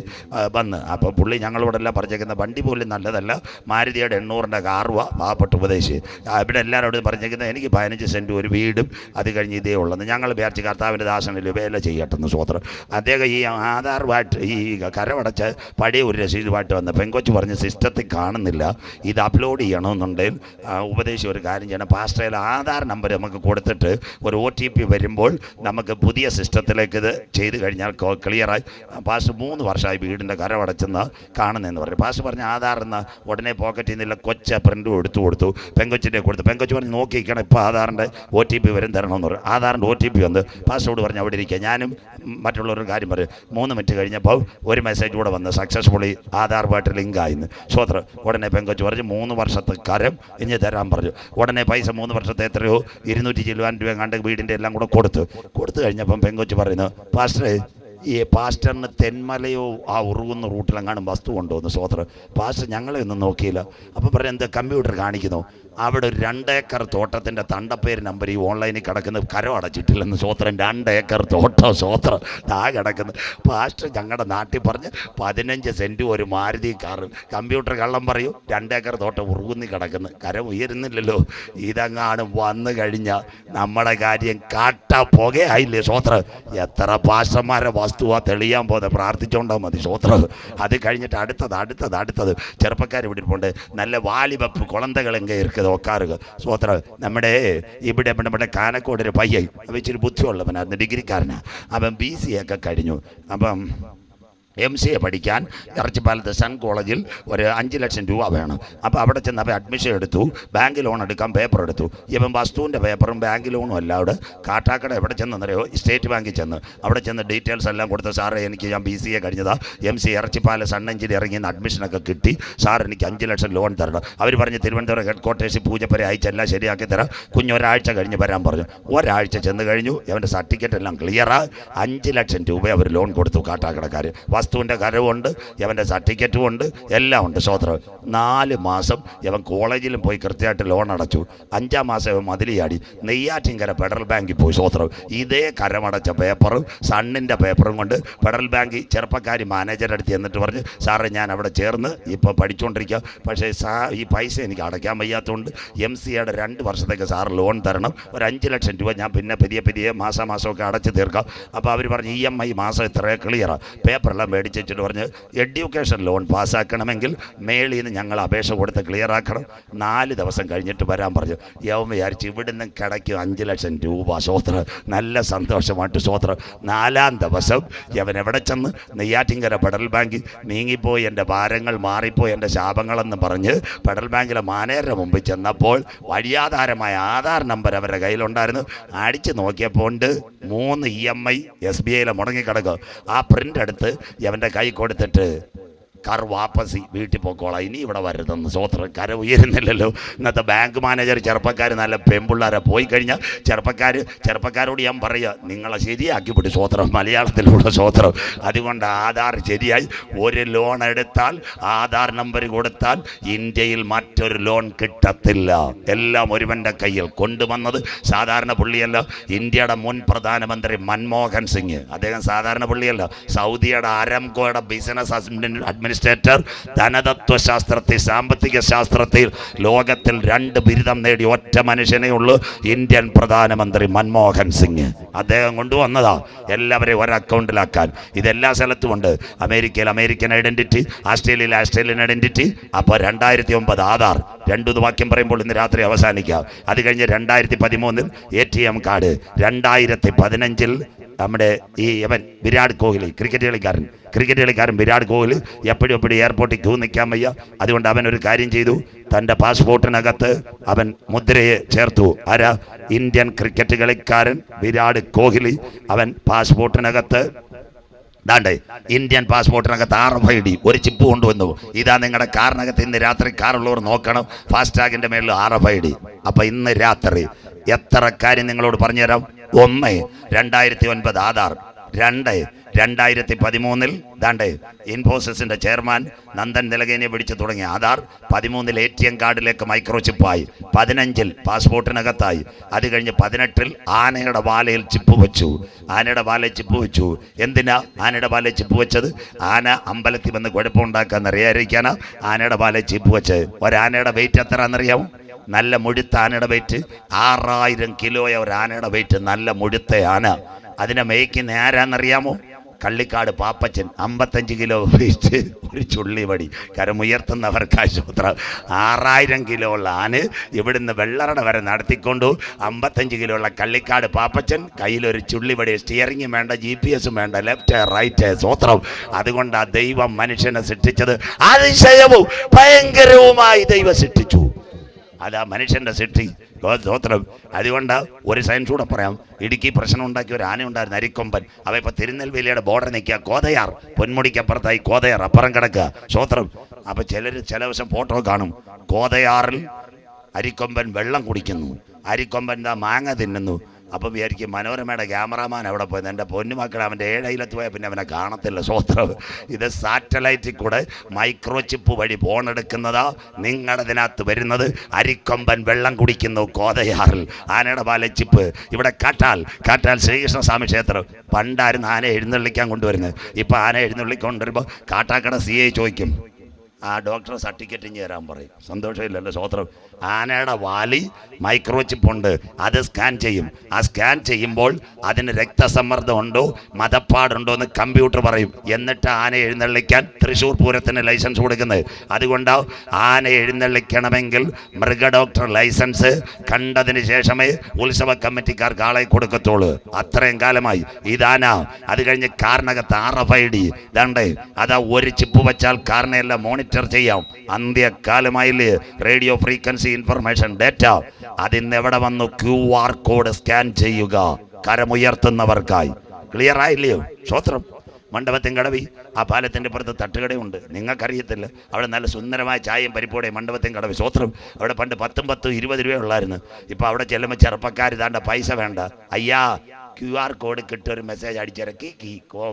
A: വന്ന്. അപ്പോൾ പുള്ളി ഞങ്ങളോടെല്ലാം പറഞ്ഞേക്കുന്ന വണ്ടി പോലും നല്ലതല്ല, മാരുതിയുടെ 800 കാറുവ, പാവപ്പെട്ട ഉപദേശി. ഇവിടെ എല്ലാവരോടും പറഞ്ഞേക്കുന്നത് എനിക്ക് 15 സെൻറ്റ് ഒരു വീടും അത് കഴിഞ്ഞ് ഇതേ ഉള്ളെന്ന്. ഞങ്ങൾ വിചാരിച്ച് കർത്താവിൻ്റെ ദാസനിൽ വേല ചെയ്യട്ടെന്ന്. സ്വോത്രം. അദ്ദേഹം ഈ ആധാറുമായിട്ട് ഈ കരമടച്ച് പഴയ ഒരു രസീതുമായിട്ട് വന്ന് പെങ്കൊച്ച് പറഞ്ഞ് സിസ്റ്റത്തിൽ കാണുന്നില്ല, ഇത് അപ്ലോഡ് ചെയ്യണമെന്നുണ്ടെങ്കിൽ ഉപദേശി ഒരു കാര്യം ചെയ്യണം, പാസ്റ്ററിൽ ആധാർ നമ്പർ നമുക്ക് കൊടുത്തിട്ട് ഒരു OTP വരുമ്പോൾ നമുക്ക് പുതിയ സിസ്റ്റത്തിലേക്ക് ഇത് ചെയ്ത് കഴിഞ്ഞാൽ ക്ലിയറായി. പാസ്റ്റർ 3 വർഷമായി വീടിൻ്റെ കരമടച്ചെന്ന് കാണുന്നതെന്ന് പറഞ്ഞു. പാസ്റ്റർ പറഞ്ഞ ആധാർ എന്ന ഉടനെ പോക്കറ്റിൽ നിന്നില്ല കൊച്ച പ്രിൻറ്റും എടുത്തു കൊടുത്തു. പെങ്കൊച്ചിൻ്റെ കൊടുത്തു. പെങ്കൊച്ച് പറഞ്ഞ് നോക്കിയിരിക്കണം, ഇപ്പോൾ ആധാറിൻ്റെ OTP വരും തരണമെന്ന് പറഞ്ഞു. ആധാറിൻ്റെ OTP വന്ന് പാസ്വേഡ് പറഞ്ഞ് അവിടെ ഇരിക്കുക. ഞാനും മറ്റുള്ളവരുടെ കാര്യം പറയും. 3 മിനിറ്റ് കഴിഞ്ഞപ്പോൾ ഒരു മെസ്സേജ് കൂടെ വന്ന് സക്സസ്ഫുള്ളി ആധാറുമായിട്ട് ലിങ്ക് ആയിന്ന്. സ്വോത്രം. ഉടനെ പെങ്കൊച്ച് പറഞ്ഞ് 3 വർഷത്തെ കരം ഇനി തരാൻ പറഞ്ഞു. ഉടനെ പൈസ 3 വർഷത്തെ എത്രയോ 200 ചില്ലുവാൻ രൂപ കണ്ട് വീടിൻ്റെ എല്ലാം കൂടെ കൊടുത്തു കഴിഞ്ഞപ്പം പെങ്കൊച്ച് പറയുന്നു, പാസ്റ്ററെ ഈ പാസ്റ്ററിന് തെന്മലയോ ആ ഉറുകുന്ന റൂട്ടിലെങ്ങാനും വസ്തു കൊണ്ടുവന്നു. സ്വോത്രം. പാസ്റ്റർ ഞങ്ങളെ ഒന്നും നോക്കിയില്ല. അപ്പോൾ പറയാം, എന്താ കമ്പ്യൂട്ടർ കാണിക്കുന്നു, അവിടെ ഒരു 2 ഏക്കർ തോട്ടത്തിൻ്റെ തണ്ടപ്പേര് നമ്പർ ഈ ഓൺലൈനിൽ കിടക്കുന്നത് കരം അടച്ചിട്ടില്ലെന്ന്. സ്വോത്രം. 2 ഏക്കർ തോട്ടം. സ്വോത്രം. ആ കിടക്കുന്നു. പാസ്റ്റർ ഞങ്ങളുടെ നാട്ടിൽ പറഞ്ഞ് 15 സെൻറ്റ് ഒരു മാരുതി കാറ്. കമ്പ്യൂട്ടർ കള്ളം പറയൂ, 2 ഏക്കർ തോട്ടം ഉറുകുന്നി കിടക്കുന്നു, കരം ഉയരുന്നില്ലല്ലോ. ഇതങ്ങാണ് വന്നു കഴിഞ്ഞാൽ നമ്മുടെ കാര്യം കാട്ട പുകയായില്ലേ. സ്വോത്രം. എത്ര പാസ്റ്റർമാരെ വസ്തുവാ തെളിയാൻ പോകുന്നത്, പ്രാർത്ഥിച്ചോണ്ടാൽ മതി. സ്വോത്രം. അത് കഴിഞ്ഞിട്ട് അടുത്തത് ചെറുപ്പക്കാർ ഇവിടെ ഇരിപ്പുണ്ട്. നല്ല വാലിബപ്പ് കുളന്തകളെങ്ക ഇരിക്കുന്നത് നോക്കാറുക. സ്വോത്രം. നമ്മുടെ കാനക്കോട് ഒരു പയ്യൻ, അവൻ ഇച്ചിരി ബുദ്ധിയുള്ളവനായിരുന്നു, ഡിഗ്രിക്കാരനാണ്. അവൻ BC ഒക്കെ കഴിഞ്ഞു. അപ്പം MCA പഠിക്കാൻ ഇറച്ചിപ്പാലത്ത് സൺ കോളേജിൽ ഒരു 5 ലക്ഷം രൂപ വേണം. അപ്പോൾ അവിടെ ചെന്ന് അവൻ അഡ്മിഷൻ എടുത്തു. ബാങ്ക് ലോൺ എടുക്കാൻ പേപ്പർ എടുത്തു. ഇവൻ വസ്തുവിൻ്റെ പേപ്പറും ബാങ്ക് ലോണും എല്ലാം അവിടെ കാട്ടാക്കട എവിടെ ചെന്നറിയോ, സ്റ്റേറ്റ് ബാങ്കിൽ ചെന്ന് അവിടെ ചെന്ന് ഡീറ്റെയിൽസ് എല്ലാം കൊടുത്ത്, സാറേ എനിക്ക് ഞാൻ BCA കഴിഞ്ഞതാ, MCA ഇറച്ചിപ്പാല സൺ എഞ്ചിനീയറിംഗിൽ നിന്ന് അഡ്മിഷനൊക്കെ കിട്ടി, സാർ എനിക്ക് 5 ലക്ഷം ലോൺ തരണം. അവർ പറഞ്ഞ് തിരുവനന്തപുരം ഹെഡ് ക്വാർട്ടേഴ്സിൽ പൂജപ്പര അയച്ചെല്ലാം ശരിയാക്കി തരാം, കുഞ്ഞൊരാഴ്ച കഴിഞ്ഞ് വരാൻ പറഞ്ഞു. ഒരാഴ്ച ചെന്ന് കഴിഞ്ഞു. അവൻ്റെ സർട്ടിഫിക്കറ്റ് എല്ലാം ക്ലിയറാ. 5 ലക്ഷം രൂപ അവർ ലോൺ കൊടുത്തു കാട്ടാക്കടക്കാർ. വസ്തുവിൻ്റെ കരവുണ്ട്, അവൻ്റെ സർട്ടിഫിക്കറ്റും ഉണ്ട്, എല്ലാം ഉണ്ട്. സ്വോത്രം. 4 മാസം ഇവൻ കോളേജിലും പോയി കൃത്യമായിട്ട് ലോൺ അടച്ചു. 5-ാം മാസം ഇവൻ മതിലിയാടി നെയ്യാറ്റിൻകര ഫെഡറൽ ബാങ്കിൽ പോയി. സ്വോത്രം. ഇതേ കരമടച്ച പേപ്പറും സണ്ണിൻ്റെ പേപ്പറും കൊണ്ട് ഫെഡറൽ ബാങ്കിൽ ചെറുപ്പക്കാരി മാനേജറുടെ അടുത്ത് എന്നിട്ട് പറഞ്ഞ്, സാറേ ഞാൻ അവിടെ ചേർന്ന് ഇപ്പോൾ പഠിച്ചുകൊണ്ടിരിക്കുക, പക്ഷേ ഈ പൈസ എനിക്ക് അടയ്ക്കാൻ വയ്യാത്തതുകൊണ്ട് MCAയുടെ 2 വർഷത്തേക്ക് സാർ ലോൺ തരണം, ഒരു 5 ലക്ഷം രൂപ ഞാൻ പിന്നെ പതിയെ മാസമൊക്കെ അടച്ച് തീർക്കാം. അപ്പോൾ അവർ പറഞ്ഞ് EMI മാസം ഇത്രയും ക്ലിയറാണ്. പേപ്പറെല്ലാം മേടിച്ചിട്ട് പറഞ്ഞ് എഡ്യൂക്കേഷൻ ലോൺ പാസ്സാക്കണമെങ്കിൽ മേളിൽ നിന്ന് ഞങ്ങൾ അപേക്ഷ കൊടുത്ത് ക്ലിയർ ആക്കണം, 4 ദിവസം കഴിഞ്ഞിട്ട് വരാൻ പറഞ്ഞു. യവൻ വിചാരിച്ച് ഇവിടുന്ന് കിടക്കും 5 ലക്ഷം രൂപ. സ്വോത്രം. നല്ല സന്തോഷമായിട്ട്. സ്വോത്രം. 4-ാം ദിവസം യവൻ എവിടെ ചെന്ന് നെയ്യാറ്റിൻകര ഫെഡറൽ ബാങ്കിൽ നീങ്ങിപ്പോയി, എൻ്റെ ഭാരങ്ങൾ മാറിപ്പോയി, എൻ്റെ ശാപങ്ങളെന്ന് പറഞ്ഞ് ഫെഡറൽ ബാങ്കിലെ മാനേജറുടെ മുമ്പിൽ ചെന്നപ്പോൾ വഴിയാധാരമായ ആധാർ നമ്പർ അവരുടെ കയ്യിലുണ്ടായിരുന്നു. അടിച്ച് നോക്കിയപ്പോൾ ഉണ്ട് 3 EMI SBIയിലെ മുടങ്ങിക്കിടക്കുക. ആ പ്രിൻ്റ് എടുത്ത് അവൻ്റെ കൈ കൊടുത്തിട്ട്, കാർ വാപ്പസി, വീട്ടിൽ പോക്കോളാം, ഇനി ഇവിടെ വരുതെന്ന്. സ്വോത്രം. കര ഉയരുന്നില്ലല്ലോ. ഇന്നത്തെ ബാങ്ക് മാനേജർ ചെറുപ്പക്കാർ നല്ല പെമ്പിള്ളാരെ പോയി കഴിഞ്ഞാൽ ചെറുപ്പക്കാരോട് ഞാൻ പറയുക, നിങ്ങളെ ശരിയാക്കി വിടും. സ്വോത്രം. മലയാളത്തിലൂടെ. സ്വോത്രം. അതുകൊണ്ട് ആധാർ ശരിയായി ഒരു ലോൺ എടുത്താൽ ആധാർ നമ്പർ കൊടുത്താൽ ഇന്ത്യയിൽ മറ്റൊരു ലോൺ കിട്ടത്തില്ല. എല്ലാം ഒരുവൻ്റെ കയ്യിൽ. കൊണ്ടുവന്നത് സാധാരണ പുള്ളിയല്ല, ഇന്ത്യയുടെ മുൻ പ്രധാനമന്ത്രി മൻമോഹൻ സിംഗ്. അദ്ദേഹം സാധാരണ പുള്ളിയല്ല, സൗദിയുടെ അരാംകോയുടെ ബിസിനസ് അഡ്മിനിസ്ട്രേറ്റർ, ധനതത്വശാസ്ത്രത്തിൽ, സാമ്പത്തിക ശാസ്ത്രത്തിൽ ലോകത്തിൽ 2 ബിരുദം നേടി ഒറ്റ മനുഷ്യനേ ഉള്ളൂ, ഇന്ത്യൻ പ്രധാനമന്ത്രി മൻമോഹൻ സിംഗ്. അദ്ദേഹം കൊണ്ടുവന്നതാ എല്ലാവരെയും ഒരു അക്കൗണ്ടിലാക്കാൻ. ഇതെല്ലാ സ്ഥലത്തും ഉണ്ട്. അമേരിക്കയിൽ അമേരിക്കൻ ഐഡന്റിറ്റി, ആസ്ട്രേലിയയിൽ ആസ്ട്രേലിയൻ ഐഡന്റിറ്റി. അപ്പോൾ 2009 ആധാർ. 2 വാക്യം പറയുമ്പോൾ ഇന്ന് രാത്രി അവസാനിക്കാം. അത് കഴിഞ്ഞ് 2013 ATM കാർഡ്. 2015 നമ്മുടെ ഇവൻ വിരാട് കോഹ്ലി, ക്രിക്കറ്റ് കളിക്കാരൻ വിരാട് കോഹ്ലി എപ്പോഴും എയർപോർട്ടിൽ ക്യൂ നിൽക്കാൻ വയ്യ. അതുകൊണ്ട് അവൻ ഒരു കാര്യം ചെയ്തു, തൻ്റെ പാസ്പോർട്ടിനകത്ത് അവൻ മുദ്രയെ ചേർത്തു. ആരാ? ഇന്ത്യൻ ക്രിക്കറ്റ് കളിക്കാരൻ വിരാട് കോഹ്ലി. അവൻ പാസ്പോർട്ടിനകത്ത് ഇന്ത്യൻ പാസ്പോർട്ടിനകത്ത് RFID ഒരു ചിപ്പ് കൊണ്ടുവന്നു. ഇതാ നിങ്ങളുടെ കാറിനകത്ത് ഇന്ന് രാത്രി കാറുള്ളവർ നോക്കണം, ഫാസ്ടാഗിൻ്റെ മേളിൽ RFID. അപ്പം ഇന്ന് രാത്രി എത്ര കാര്യം നിങ്ങളോട് പറഞ്ഞുതരാം. 1 2009 ആധാർ. 2 2013 ദാണ്ടേ ഇൻഫോസിസിൻ്റെ ചെയർമാൻ നന്ദൻ നിലകേനെ പിടിച്ച് തുടങ്ങിയ ആധാർ. 13 ATM കാർഡിലേക്ക് മൈക്രോചിപ്പായി. 15 പാസ്പോർട്ടിനകത്തായി. അത് കഴിഞ്ഞ് 18 ആനയുടെ വാലയിൽ ചിപ്പ് വെച്ചു. എന്തിനാ ആനയുടെ വാലയിൽ ചിപ്പ് വെച്ചത്? ആന അമ്പലത്തിൽ വന്ന് കുഴപ്പമുണ്ടാക്കാന്ന് അറിയാതിരിക്കാനാ ആനയുടെ വാലയിൽ ചിപ്പ് വെച്ചത്. ഒരാനയുടെ വെയിറ്റ് എത്രയാണെന്നറിയാമോ? നല്ല മുഴുത്ത ആനയുടെ വെയിറ്റ് 6000 കിലോയ ഒരു ആനയുടെ വെയിറ്റ്. നല്ല മുഴുത്ത ആന. അതിനെ മേയ്ക്കുന്ന ആരാന്നറിയാമോ? കള്ളിക്കാട് പാപ്പച്ചൻ 55 കിലോ വെയിറ്റ്, ഒരു ചുള്ളിവടി. കരമുയർത്തുന്നവർക്കായി സ്തോത്രം. 6000 കിലോ ഉള്ള ആന് ഇവിടുന്ന് വെള്ളറട വരെ നടത്തിക്കൊണ്ടു. 55 കിലോ ഉള്ള കള്ളിക്കാട് പാപ്പച്ചൻ കയ്യിലൊരു ചുള്ളിവടി, സ്റ്റിയറിംഗും വേണ്ട, GPS വേണ്ട, ലെഫ്റ്റ് റൈറ്റ് സ്തോത്രം. അതുകൊണ്ട് ആ ദൈവം മനുഷ്യനെ സൃഷ്ടിച്ചത് അതിശയവും ഭയങ്കരവുമായി ദൈവം സൃഷ്ടിച്ചു. അതാ മനുഷ്യൻ്റെ സൃഷ്ടി സ്തോത്രം. അതുകൊണ്ട് ഒരു സയൻസ് കൂടെ പറയാം. ഇടുക്കി പ്രശ്നം ഉണ്ടാക്കിയ ഒരു ആന ഉണ്ടായിരുന്നു, അരിക്കൊമ്പൻ. അവ ഇപ്പം തിരുനെൽവേലിയുടെ ബോർഡർ നിൽക്കുക, കോതയാർ, പൊന്മുടിക്കപ്പുറത്തായി കോതയാർ അപ്പുറം കിടക്കുക സ്തോത്രം. അപ്പം ചില ദിവസം ഫോട്ടോ കാണും, കോതയാറിൽ അരിക്കൊമ്പൻ വെള്ളം കുടിക്കുന്നു, അരിക്കൊമ്പൻ മാങ്ങ തിന്നുന്നു. അപ്പം വിചാരിക്കും മനോരമയുടെ ക്യാമറാമാൻ അവിടെ പോയത്. എൻ്റെ പൊന്നുമക്കൾ അവൻ്റെ 7 അയലത്ത് പോയാൽ പിന്നെ അവനെ കാണത്തില്ല സ്തോത്രം. ഇത് സാറ്റലൈറ്റിൽ കൂടെ മൈക്രോ ചിപ്പ് വഴി ഫോണെടുക്കുന്നതാ. നിങ്ങളതിനകത്ത് വരുന്നത് അരിക്കൊമ്പൻ വെള്ളം കുടിക്കുന്നു കോതയാറിൽ, ആനയുടെ പാല ചിപ്പ്. ഇവിടെ കാട്ടാൽ ശ്രീകൃഷ്ണസ്വാമി ക്ഷേത്രം. പണ്ടായിരുന്നു ആന എഴുന്നള്ളിക്കാൻ കൊണ്ടുവരുന്നത്. ഇപ്പം ആന എഴുന്നള്ളിക്കൊണ്ടുവരുമ്പോൾ കാട്ടാക്കട CI ചോദിക്കും, ആ ഡോക്ടർ സർട്ടിഫിക്കറ്റ് ഇഞ്ഞ് തരാൻ പറയും. സന്തോഷമില്ലല്ലോ സ്തോത്രം. ആനയുടെ വാലി മൈക്രോ ചിപ്പുണ്ട്, അത് സ്കാൻ ചെയ്യും. ആ സ്കാൻ ചെയ്യുമ്പോൾ അതിന് രക്തസമ്മർദ്ദം ഉണ്ടോ മതപ്പാടുണ്ടോ എന്ന് കമ്പ്യൂട്ടർ പറയും. എന്നിട്ട് ആന എഴുന്നള്ളിക്കാൻ തൃശ്ശൂർ പൂരത്തിന് ലൈസൻസ് കൊടുക്കുന്നത്. അതുകൊണ്ട് ആന എഴുന്നള്ളിക്കണമെങ്കിൽ മൃഗ ഡോക്ടർ ലൈസൻസ് കണ്ടതിന് ശേഷമേ ഉത്സവ കമ്മിറ്റിക്കാർക്ക് ആളെ കൊടുക്കത്തുള്ളൂ. അത്രയും കാലമായി ഇതാന. അത് കഴിഞ്ഞ് കാറിനകത്ത് RFID ഇതാണ്ടേ, അതാ ഒരു ചിപ്പ് വെച്ചാൽ കാറിനെല്ലാം മോണിറ്റർ ചെയ്യാം. അന്ത്യകാലമായില്ലേ റേഡിയോ ഫ്രീക്വൻസി ഇൻഫർമേഷൻ ഡേറ്റ. അതിന്ന് എവിടെ വന്നു? QR കോഡ് സ്കാൻ ചെയ്യുക കരമുയർത്തുന്നവർക്കായി. ക്ലിയർ ആയില്ലയോ സ്തോത്രം. മണ്ഡപത്തിൻ കടവി, ആ പാലത്തിൻ്റെ പുറത്ത് തട്ടുകടയുണ്ട്, നിങ്ങൾക്കറിയത്തില്ല. അവിടെ നല്ല സുന്ദരമായ ചായയും പരിപ്പോടെ മണ്ഡപത്തിൻ കടവി സ്തോത്രം. അവിടെ പണ്ട് 10 20 രൂപ ഉള്ളായിരുന്നു. ഇപ്പം അവിടെ ചെല്ലുമ്പോൾ ചെറുപ്പക്കാർ ഇതാണ്ട പൈസ വേണ്ട, അയ്യാ QR കോഡ് കിട്ടും, ഒരു മെസ്സേജ് അടിച്ചിറക്കി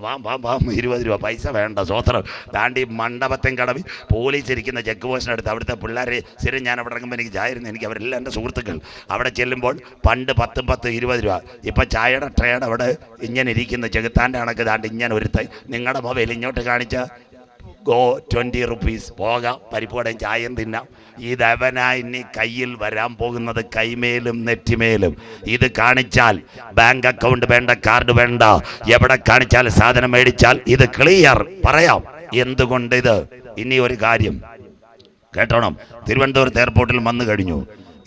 A: വാം 20 രൂപ, പൈസ വേണ്ട സ്തോത്രം. താണ്ടി മണ്ഡപത്തിൻ കടവി പോലീസ് ഇരിക്കുന്ന ചെക്ക് പോസ്റ്റിനടുത്ത് അവിടുത്തെ പിള്ളേരെ സ്ഥിരം ഞാൻ അവിടെ ഇറങ്ങുമ്പോൾ എനിക്ക് ചായ ഇരുന്ന്, എനിക്ക് അവരെല്ലാം എൻ്റെ സുഹൃത്തുക്കൾ. അവിടെ ചെല്ലുമ്പോൾ പണ്ട് 10 20 രൂപ. ഇപ്പം ചായയുടെ ട്രേഡ് അവിടെ ഇങ്ങനെ ഇരിക്കുന്ന ചെകുത്താൻ്റെ കണക്ക് താണ്ട് ഇങ്ങനെ ഒരു നിങ്ങളുടെ മൊബൈൽ ഇങ്ങോട്ട് കാണിച്ച ഗോ 20 റുപ്പീസ്, പോകാം, പരിപ്പോടെയും ചായയും തിന്നാം. ഇതവനായി ഇനി കയ്യിൽ വരാൻ പോകുന്നത് കൈമേലും നെറ്റിമേലും. ഇത് കാണിച്ചാൽ ബാങ്ക് അക്കൗണ്ട് വേണ്ട, കാർഡ് വേണ്ട, എവിടെ കാണിച്ചാൽ സാധനം മേടിച്ചാൽ ഇത് ക്ലിയർ പറയാം. എന്തുകൊണ്ട് ഇത്? ഇനി ഒരു കാര്യം കേട്ടോണം. തിരുവനന്തപുരത്ത് എയർപോർട്ടിൽ വന്നു കഴിഞ്ഞു.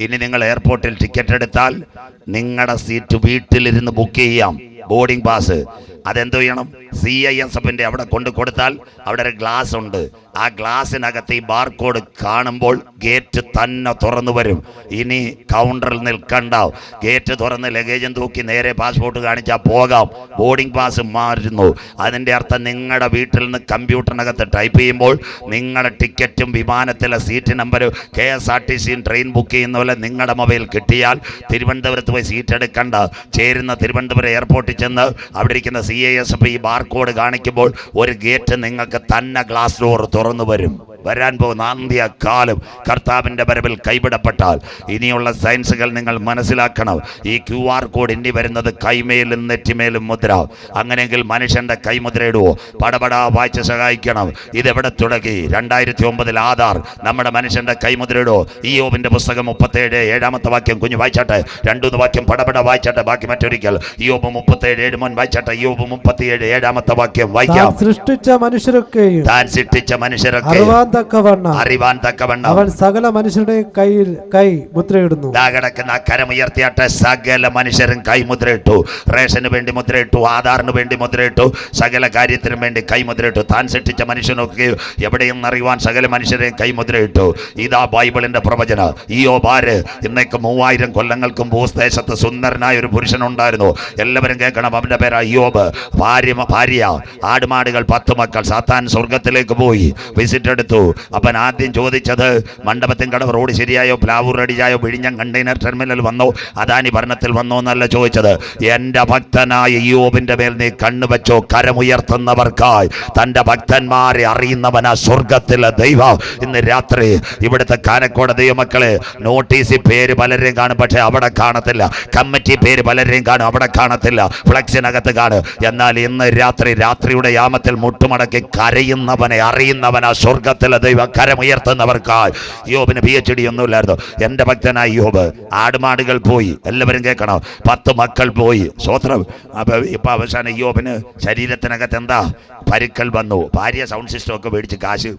A: ഇനി നിങ്ങൾ എയർപോർട്ടിൽ ടിക്കറ്റ് എടുത്താൽ നിങ്ങളുടെ സീറ്റ് വീട്ടിലിരുന്ന് ബുക്ക് ചെയ്യാം. ബോർഡിംഗ് പാസ് അതെന്തോ ചെയ്യണം? CISFൻ്റെ അവിടെ കൊണ്ട് കൊടുത്താൽ അവിടെ ഒരു ഗ്ലാസ് ഉണ്ട്. ആ ഗ്ലാസ്സിനകത്ത് ഈ ബാർകോഡ് കാണുമ്പോൾ ഗേറ്റ് തന്നെ തുറന്നു വരും. ഇനി കൗണ്ടറിൽ നിൽക്കണ്ട, ഗേറ്റ് തുറന്ന് ലഗേജും തൂക്കി നേരെ പാസ്പോർട്ട് കാണിച്ചാൽ പോകാം. ബോർഡിംഗ് പാസ് മാറുന്നു. അതിൻ്റെ അർത്ഥം നിങ്ങളുടെ വീട്ടിൽ നിന്ന് കമ്പ്യൂട്ടറിനകത്ത് ടൈപ്പ് ചെയ്യുമ്പോൾ നിങ്ങളുടെ ടിക്കറ്റും വിമാനത്തിലെ സീറ്റ് നമ്പരും KSRTC ട്രെയിൻ ബുക്ക് ചെയ്യുന്ന പോലെ നിങ്ങളുടെ മൊബൈൽ കിട്ടിയാൽ തിരുവനന്തപുരത്ത് പോയി സീറ്റ് എടുക്കണ്ട. ചേരുന്ന തിരുവനന്തപുരം എയർപോർട്ടിൽ ചെന്ന് അവിടെ ഇരിക്കുന്ന CISF ഈ ബാർകോഡ് കാണിക്കുമ്പോൾ ഒരു ഗേറ്റ് നിങ്ങൾക്ക് തന്നെ ഗ്ലാസ് ഡോർ തുറന്നു വരും. വരാൻ പോകുന്ന അന്ത്യകാലം കർത്താവിൻ്റെ വരവിൽ കൈവിടപ്പെട്ടാൽ ഇനിയുള്ള സയൻസുകൾ നിങ്ങൾ മനസ്സിലാക്കണം. ഈ QR കോഡ് ഇനി വരുന്നത് കൈമേലും നെറ്റിമേലും മുദ്ര. അങ്ങനെയെങ്കിൽ മനുഷ്യൻ്റെ കൈമുദ്രയിടുവോ? പടപടാ വായിച്ച് സഹായിക്കണം. ഇതെവിടെ തുടങ്ങി? 2009 ആധാർ നമ്മുടെ മനുഷ്യൻ്റെ കൈമുദ്രയിടുവോ? ഇയ്യോബിൻ്റെ പുസ്തകം 37 7-ാമത്തെ വാക്യം കുഞ്ഞു വായിച്ചാട്ടെ. 2 വാക്യം പടപട വായിച്ചാട്ടെ. ബാക്കി മറ്റൊരിക്കൽ ഇയ്യോബ് 37 7 മോൻ വായിച്ചാട്ടെ. ഇയ്യോബ് 37 7-ാമത്തെ വാക്യം വായിക്കാം.
B: സൃഷ്ടിച്ച മനുഷ്യരൊക്കെയും
A: താൻ സൃഷ്ടിച്ച മനുഷ്യരൊക്കെ അറിവാൻ തക്കവണ്ണം
B: അവൻ സകല മനുഷ്യരുടെയും കയ്യിൽ കൈ മുദ്രയിടുന്നു.
A: കിടക്കുന്ന കരമുയർത്തിയാട്ടെ. സകല മനുഷ്യരും കൈ മുദ്രയിട്ടു. റേഷന് വേണ്ടി മുദ്രയിട്ടു, ആധാറിന് വേണ്ടി മുദ്രയിട്ടു, സകല കാര്യത്തിനും വേണ്ടി കൈ മുദ്രയിട്ടു. താൻ സൃഷ്ടിച്ച മനുഷ്യനൊക്കെ എവിടെയും അറിയുവാൻ സകല മനുഷ്യരെയും കൈ മുദ്രയിട്ടു. ഇതാ ബൈബിളിന്റെ പ്രവചന. ഇയ്യോബ് ഇന്നേക്ക് 3000 കൊല്ലങ്ങൾക്കും ഭൂദേശത്ത് സുന്ദരനായ ഒരു പുരുഷനുണ്ടായിരുന്നു. എല്ലാവരും കേൾക്കണം, അവന്റെ പേര് ഇയ്യോബ്. ഭാര്യ, ആടുമാടുകൾ, 10 മക്കൾ. സാത്താൻ സ്വർഗത്തിലേക്ക് പോയി വിസിറ്റ് എടുത്തു. അവൻ ആദ്യം ചോദിച്ചത് മണ്ഡപത്തിൻ കടവ് റോഡ് ശരിയായോ, പ്ലാവൂർ റെഡിയായോ, വിഴിഞ്ഞം കണ്ടെയ്നർ ടെർമിനൽ വന്നോ, അദാനി ഭരണത്തിൽ വന്നോ എന്നല്ല ചോദിച്ചത്. എൻ്റെ ഭക്തനായ ഇയ്യോബിന്റെ മേൽ നീ കണ്ണുവെച്ചോ? കരമുയർത്തുന്നവർക്കായി തൻ്റെ ഭക്തന്മാരെ അറിയുന്നവനാ സ്വർഗത്തിലെ ദൈവം. ഇന്ന് രാത്രി ഇവിടുത്തെ കാനക്കോട് ദൈവമക്കളെ, നോട്ടീസിൽ പേര് പലരെയും കാണും, പക്ഷെ അവിടെ കാണത്തില്ല. കമ്മിറ്റി പേര് പലരെയും കാണും, അവിടെ കാണത്തില്ല. ഫ്ലക്സിനകത്ത് കാണും. എന്നാൽ ഇന്ന് രാത്രിയുടെ യാമത്തിൽ മുട്ടുമടക്കി കരയുന്നവനെ അറിയുന്നവനാ സ്വർഗത്തിൽ നാമത്തിലെ ദൈവം കരമുയർത്തുന്നവർക്കായി. യോബിന് PhD ഒന്നുമില്ലായിരുന്നു. എൻ്റെ ഭക്തനായ യോബ്, ആടുമാടുകൾ പോയി, എല്ലാവരും കേൾക്കണം, 10 മക്കൾ പോയി. സ്വോത്രം. അപ്പൊ ഇപ്പൊ അവസാനം യോബിന് ശരീരത്തിനകത്ത് എന്താ പരുക്കൾ വന്നു. ഭാര്യ സൗണ്ട് സിസ്റ്റം ഒക്കെ മേടിച്ച് കാശ്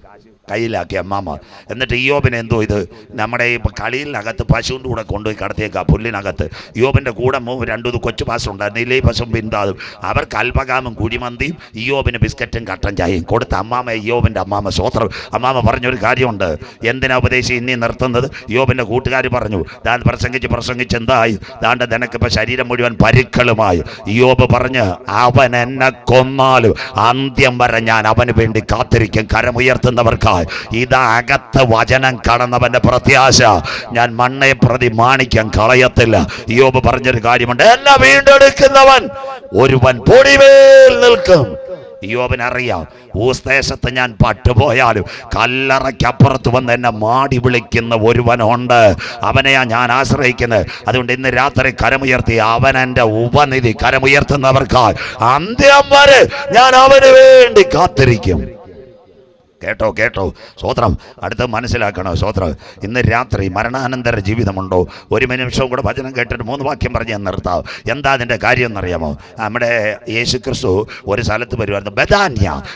A: കയ്യിലാക്കി അമ്മാമ്മ. എന്നിട്ട് യോബിന് എന്തോ ഇത് നമ്മുടെ ഈ കളിയിനകത്ത് പശുവിൻ്റെ കൂടെ കൊണ്ടുപോയി കടത്തിയേക്കാം, പുല്ലിനകത്ത്. യോബിൻ്റെ കൂടെ 2 കൊച്ചു പാസ് ഉണ്ടായിരുന്നു, ഇല്ലേ പശുവും പിന്താതും. അവർക്ക് അൽപകാമും കുഴിമന്തിയും യോബിന് ബിസ്ക്കറ്റും കട്ടൻ ചായയും കൊടുത്ത് അമ്മാമ്മ, യോബിൻ്റെ അമ്മാമ്മ. സ്വോത്രം. അമ്മാമ്മ പറഞ്ഞൊരു കാര്യമുണ്ട്, എന്തിനാ ഉപദേശം ഇനി നിർത്തുന്നത്? യോബിൻ്റെ കൂട്ടുകാർ പറഞ്ഞു, താൻ പ്രസംഗിച്ച് എന്തായി? താണ്ട് നിനക്കിപ്പോൾ ശരീരം മുഴുവൻ പരുക്കളുമായി. യോബ് പറഞ്ഞ്, അവൻ എന്നെ കൊന്നാലും അന്ത്യം വരെ ഞാൻ അവന് വേണ്ടി കാത്തിരിക്കും. കരമുയർത്തുന്നവർക്കായി ഇതാ അകത്ത് വചനം കാണുന്നവന്റെ പ്രത്യാശ. ഞാൻ മണ്ണെ പ്രതി മാണിക്യം കളയത്തില്ല. യോബ് പറഞ്ഞൊരു കാര്യമുണ്ട്, എന്നെ വീണ്ടെടുക്കുന്നവൻ ഒരുവൻ പൊടിമേൽ നിൽക്കും. യോബിനറിയാം, ഊസ്ദേശത്ത് ഞാൻ പട്ടുപോയാലും കല്ലറയ്ക്കപ്പുറത്ത് വന്ന് എന്നെ മാടി വിളിക്കുന്ന ഒരുവനുണ്ട്, അവനെയാ ഞാൻ ആശ്രയിക്കുന്നത്. അതുകൊണ്ട് ഇന്ന് രാത്രി കരമുയർത്തി, അവൻ എൻ്റെ ഉപനിധി. കരമുയർത്തുന്നവർക്കായി അന്ത്യം വരെ ഞാൻ അവന് വേണ്ടി കാത്തിരിക്കും. കേട്ടോ കേട്ടോ, സ്വോത്രം. അടുത്ത് മനസ്സിലാക്കണോ, സ്വോത്രം. ഇന്ന് രാത്രി മരണാനന്തര ജീവിതമുണ്ടോ? ഒരു നിമിഷവും കൂടെ വചനം കേട്ടിട്ട് 3 വാക്യം പറഞ്ഞ് ഞാൻ നിർത്താം. എന്താ അതിൻ്റെ കാര്യം എന്നറിയാമോ? നമ്മുടെ യേശുക്രിസ്തു ഒരു സ്ഥലത്ത് വരുമായിരുന്നു,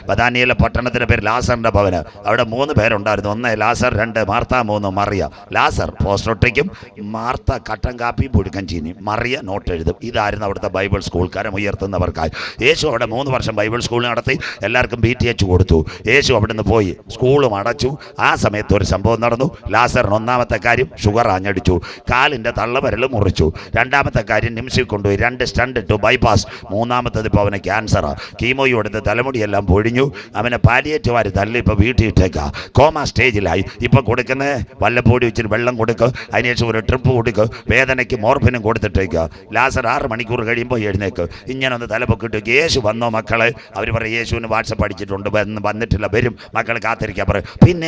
A: ബഥാനിയയിലെ പട്ടണത്തിൻ്റെ പേര് ലാസറിൻ്റെ ഭവന്. അവിടെ 3 പേരുണ്ടായിരുന്നു. 1 ലാസർ, 2 മാർത്ത, 3 മറിയ. ലാസർ പോസ്റ്റൊട്ടിക്കും, മാർത്ത കട്ടൻ കാപ്പി പുഴുക്കൻ ചീനി, മറിയ നോട്ട് എഴുതും. ഇതായിരുന്നു അവിടുത്തെ ബൈബിൾ സ്കൂൾ. കരമുയർത്തുന്നവർക്കായി യേശു അവിടെ 3 വർഷം ബൈബിൾ സ്കൂൾ നടത്തി, എല്ലാവർക്കും BTH കൊടുത്തു. യേശു അവിടുന്ന് പോയി, സ്കൂളും അടച്ചു. ആ സമയത്ത് ഒരു സംഭവം നടന്നു. ലാസറിന് 1ാമത്തെ കാര്യം ഷുഗർ ആഞ്ഞടിച്ചു, കാലിൻ്റെ തള്ളവിരൽ മുറിച്ചു. 2ാമത്തെ കാര്യം നിംസിൽ കൊണ്ടുപോയി 2 സ്റ്റണ്ട് ഇട്ടു, ബൈപ്പാസ്. 3ാമത്തത് ഇപ്പോൾ അവന് ക്യാൻസറാണ്. കീമോയും എടുത്ത് തലമുടിയെല്ലാം പൊഴിഞ്ഞു. അവനെ പാലിയേറ്റീവാർ തള്ളി ഇപ്പോൾ വീട്ടിൽ ഇട്ടേക്കാം. കോമ സ്റ്റേജിലായി. ഇപ്പോൾ കൊടുക്കുന്നത് വല്ലപ്പോഴും ഇച്ചിരി വെള്ളം കൊടുക്കുക, അതിനുശേഷം ഒരു ട്രിപ്പ് കൊടുക്കുക, വേദനയ്ക്ക് മോർഫിനും കൊടുത്തിട്ടേക്കുക. ലാസർ 6 മണിക്കൂർ കഴിയുമ്പോൾ എഴുന്നേക്ക്. ഇങ്ങനെ ഒന്ന് തലപ്പൊക്കിട്ട്, യേശു വന്നോ മക്കളെ? അവർ പറയും, യേശുവിന് വാട്സപ്പ് അടിച്ചിട്ടുണ്ട്, വന്നിട്ടില്ല, വരും. മക്കൾ കാത്തിരിക്കാൻ പറയും. പിന്നെ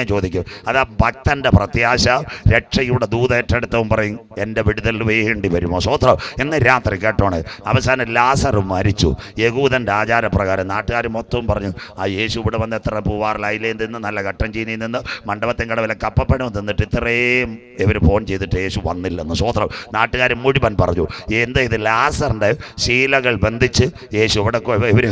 A: ചോദിക്കും. അതാ ഭക്തന്റെ പ്രത്യാശ. രക്ഷയുടെ ദൂതേറ്റെടുത്തവൻ പറയും, എൻ്റെ വിടുതൽ വേണ്ടി വരുമോ? സ്വോത്രം. എന്ന് രാത്രി കേട്ടോണേ. അവസാനം ലാസർ മരിച്ചു. യഹൂദൻ്റെ ആചാരപ്രകാരം നാട്ടുകാർ മൊത്തവും പറഞ്ഞു, ആ യേശു ഇവിടെ വന്ന് എത്ര പൂവാറിൽ അയിലയിൽ നിന്ന്, നല്ല കട്ടൻ ചീനിയിൽ നിന്ന്, മണ്ഡപത്തിൻ കടവിലെ കപ്പപ്പഴം തിന്നിട്ട് ഇത്രയും ഇവർ ഫോൺ ചെയ്തിട്ട് യേശു വന്നില്ലെന്ന്. സ്വോത്രം. നാട്ടുകാർ മുഴുവൻ പറഞ്ഞു, എന്താ ഇത്? ലാസറിൻ്റെ ശീലകൾ ബന്ധിച്ച് യേശു ഇവിടെ ഇവർ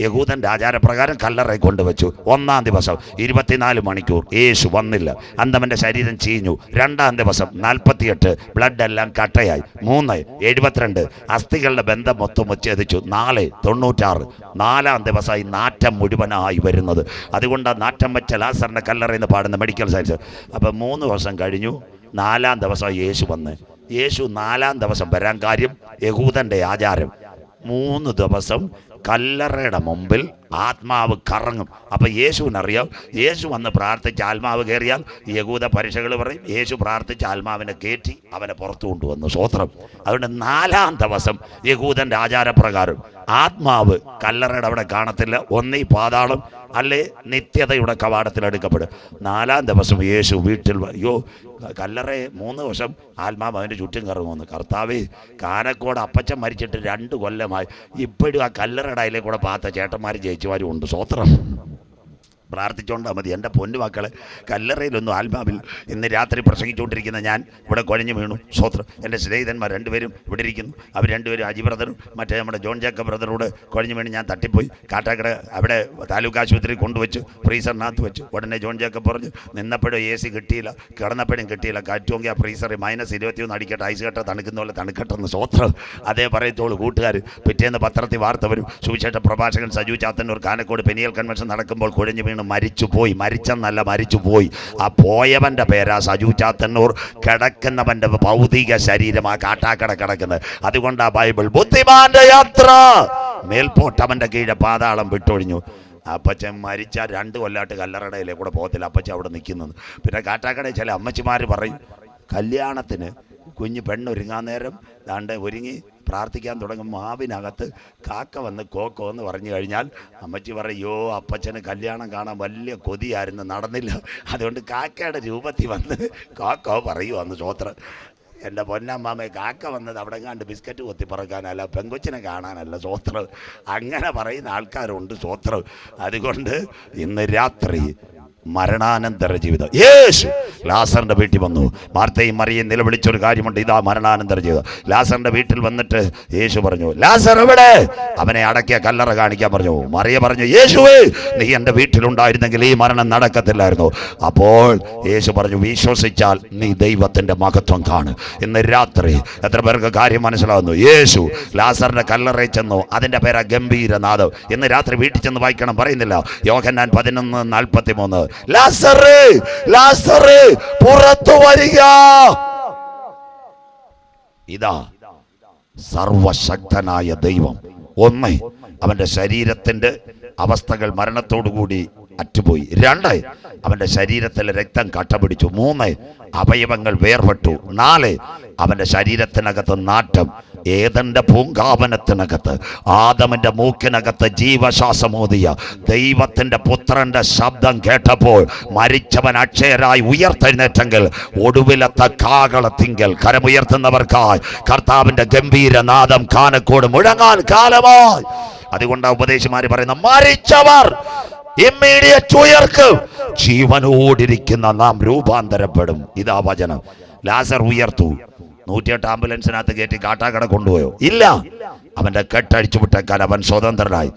A: യഹൂദൻ്റെ ആചാരപ്രകാരം കല്ലറയിൽ കൊണ്ടുവച്ചു. 1-ാം ദിവസം 24 മണിക്കൂർ യേശു വന്നില്ല. അന്തമൻ്റെ ശരീരം ചീഞ്ഞു. 2-ാം ദിവസം 48, ബ്ലഡ് എല്ലാം കട്ടയായി. 3 72, അസ്ഥികളുടെ ബന്ധം മൊത്തം വിച്ഛേദിച്ചു. 4 96, 4-ാം ദിവസമായി നാറ്റം മുഴുവനായി വരുന്നത്. അതുകൊണ്ടാണ് നാറ്റം വെച്ച ലാസറിൻ്റെ കല്ലറയെന്ന് പാടുന്ന മെഡിക്കൽ സയൻസ്. അപ്പം 3 ദിവസം കഴിഞ്ഞു. 4-ാം ദിവസം യേശു വന്ന്. യേശു 4-ാം ദിവസം വരാൻ കാര്യം യഹൂദൻ്റെ ആചാരം. 3 ദിവസം കല്ലറയുടെ മുമ്പിൽ ആത്മാവ് കറങ്ങും. അപ്പം യേശുവിനറിയാം, യേശു വന്ന് പ്രാർത്ഥിച്ച് ആത്മാവ് കയറിയാൽ യഹൂദ പരീക്ഷകൾ പറയും, യേശു പ്രാർത്ഥിച്ച് ആത്മാവിനെ കയറ്റി അവനെ പുറത്തു കൊണ്ടുവന്നു. സ്വോത്രം. അതുകൊണ്ട് 4-ാം ദിവസം യഹൂദൻ്റെ ആചാരപ്രകാരം ആത്മാവ് കല്ലറയുടെ അവിടെ കാണത്തില്ല. ഒന്നീ പാതാളം, അല്ലേ നിത്യതയുടെ കവാടത്തിൽ എടുക്കപ്പെടും. 4-ാം ദിവസം യേശു വീട്ടിൽ. അയ്യോ, കല്ലറ 3 ദിവസം ആത്മാവ് അതിൻ്റെ ചുറ്റും കറങ്ങുമെന്ന്. കർത്താവേ, കാനക്കോട് അപ്പച്ചൻ മരിച്ചിട്ട് 2 കൊല്ലമായി. ഇപ്പോഴും ആ കല്ലറയുടെ അതിലെ കൂടെ പാത്ത ചേട്ടന്മാരും ചേച്ചിമാരും ഉണ്ട്. സ്വോത്രം. പ്രാർത്ഥിച്ചുകൊണ്ടാൽ മതി. എൻ്റെ പൊന്നു മക്കളെ, കല്ലറയിലൊന്നും ആത്മാവിൽ. ഇന്ന് രാത്രി പ്രസംഗിച്ചുകൊണ്ടിരിക്കുന്ന ഞാൻ ഇവിടെ കുഴഞ്ഞു വീണു. സ്വോത്രം. എൻ്റെ സ്നേഹിതന്മാർ 2 പേരും ഇവിടെ ഇരിക്കുന്നു. അവർ 2 പേരും, അജി ബ്രദറും മറ്റേ നമ്മുടെ ജോൺ ജേക്കബ് ബ്രദറോട് കുഴഞ്ഞു വീണ് ഞാൻ തട്ടിപ്പോയി. കാട്ടാക്കട അവിടെ താലൂക്ക് ആശുപത്രി കൊണ്ടുവച്ചു, ഫ്രീസറിനകത്ത് വെച്ചു. ഉടനെ ജോൺ ജേക്കബ് പറഞ്ഞു, നിന്നപ്പോഴും AC കിട്ടിയില്ല, കിടന്നപ്പോഴും കിട്ടിയില്ല, കാറ്റുമെങ്കിൽ ആ ഫ്രീസറിൽ -21 അടിക്കട്ടെ, ഐസ് കട്ട തണുക്കുന്ന പോലെ തണുക്കട്ടെന്ന്. സ്വോത്രം. അതേ പറയത്തോളൂ കൂട്ടുകാർ. പിറ്റേന്ന് പത്രത്തിൽ വാർത്ത വരും, സുവിശേഷ പ്രഭാഷകൻ സജു ചാത്തന്നൂർ കാനക്കോട് പെനിയൽ കൺവെൻഷൻ നടക്കുമ്പോൾ കുഴഞ്ഞു വീണ് മരിച്ചുപോയി. മരിച്ചെന്നല്ല, മരിച്ചുപോയി. ആ പോയവൻ്റെ പേരാ സജു ചാത്തന്നൂർ. കിടക്കുന്നവൻ്റെ ഭൗതിക ശരീരം ആ കാട്ടാക്കട കിടക്കുന്നത്. അതുകൊണ്ടാ ബൈബിൾ, ബുദ്ധിമാന്റെ യാത്ര മേൽപോട്ടവൻ്റെ കീഴെ പാതാളം വിട്ടൊഴിഞ്ഞു. അപ്പച്ചൻ മരിച്ചാൽ 2 കൊല്ലമായിട്ട് കല്ലറടയിലെ കൂടെ പോകത്തില്ല. അപ്പച്ചൻ അവിടെ നിൽക്കുന്നത്. പിന്നെ കാട്ടാക്കടയിൽ ചില അമ്മച്ചിമാർ പറയും, കല്യാണത്തിന് കുഞ്ഞ് പെണ്ണൊരുങ്ങാൻ നേരം ദാണ്ട് ഒരുങ്ങി പ്രാർത്ഥിക്കാൻ തുടങ്ങും, മാവിനകത്ത് കാക്ക വന്ന് കോക്കോ എന്ന് പറഞ്ഞു കഴിഞ്ഞാൽ അമ്മച്ചി പറയോ, അപ്പച്ചന് കല്യാണം കാണാൻ വലിയ കൊതിയായിരുന്നു, നടന്നില്ല. അതുകൊണ്ട് കാക്കയുടെ രൂപത്തിൽ വന്ന് കോക്കോ പറയുവാന്ന്. സ്വോത്രം. എൻ്റെ പൊന്നമ്മാമയെ കാക്ക വന്നത് അവിടെ കണ്ട് ബിസ്ക്കറ്റ് കൊത്തി പറക്കാനല്ല, പെങ്കൊച്ചിനെ കാണാനല്ല. സ്വോത്രം. അങ്ങനെ പറയുന്ന ആൾക്കാരുണ്ട്. സ്വോത്രം. അതുകൊണ്ട് ഇന്ന് രാത്രി മരണാനന്തര ജീവിതം. യേശു ലാസറിന്റെ വീട്ടിൽ വന്നു. മാർത്തയും മറിയയും നിലവിളിച്ചൊരു കാര്യമുണ്ട്. ഇതാ മരണാനന്തര ജീവിതം. ലാസറിന്റെ വീട്ടിൽ വന്നിട്ട് യേശു പറഞ്ഞു, ലാസർ എവിടെ? അവനെ അടക്കിയ കല്ലറ കാണിക്കാൻ പറഞ്ഞു. മറിയ പറഞ്ഞു, യേശുവേ, നീ എൻ്റെ വീട്ടിലുണ്ടായിരുന്നെങ്കിൽ ഈ മരണം നടക്കത്തില്ലായിരുന്നു. അപ്പോൾ യേശു പറഞ്ഞു, വിശ്വസിച്ചാൽ നീ ദൈവത്തിന്റെ മഹത്വം കാണും. ഇന്ന് രാത്രി എത്ര പേർക്ക് കാര്യം മനസ്സിലാവുന്നു? യേശു ലാസറിന്റെ കല്ലറയിൽ ചെന്നു. അതിന്റെ പേരാ ഗംഭീരനാദം. ഇന്ന് രാത്രി വീട്ടിൽ ചെന്ന് വായിക്കണം, പറയുന്നില്ല? യോഹന്നാൻ 11:43, ലാസറേ, ലാസറേ, പുറത്തു വരിക. ഇതാ സർവശക്തനായ ദൈവം. ഒന്ന്, അവന്റെ ശരീരത്തിന്റെ അവസ്ഥകൾ മരണത്തോടുകൂടി അറ്റുപോയി. 2, അവന്റെ ശരീരത്തിലെ രക്തം കട്ടപിടിച്ചു. 3, അവയവങ്ങൾ വേർപെട്ടു. 4, അവന്റെ ശരീരത്തിനകത്ത് നാറ്റം. ഏദന്റെ പൂങ്കാവനത്തിനകത്ത് ആദമിന്റെ മൂക്കിനകത്ത് ജീവശ്വാസമോദിയ ദൈവത്തിന്റെ പുത്രന്റെ ശബ്ദം കേട്ടപ്പോൾ മരിച്ചവൻ അക്ഷയരായി ഉയർത്തെഴുന്നേറ്റെങ്കിൽ ഒടുവിലത്തെ കാകളത്തിങ്കൽ കരമുയർത്തുന്നവർക്കായി കർത്താവിന്റെ ഗംഭീരനാദം കാനക്കോട് മുഴങ്ങാൻ കാലമായി. അതുകൊണ്ട് ഉപദേശിമാര് പറയുന്ന, മരിച്ചവർ ഇമ്മീഡിയറ്റ് ഉയർക്കും, ജീവനോടിരിക്കുന്ന നാം രൂപാന്തരപ്പെടും. ഇതാ വചനം. ലാസർ ഉയർത്തു. 108 ആംബുലൻസിനകത്ത് കയറ്റി കാട്ടാക്കട കൊണ്ടുപോയോ? ഇല്ല. അവന്റെ കെട്ടഴിച്ചു വിട്ടേക്കാൻ അവൻ സ്വതന്ത്രനായി.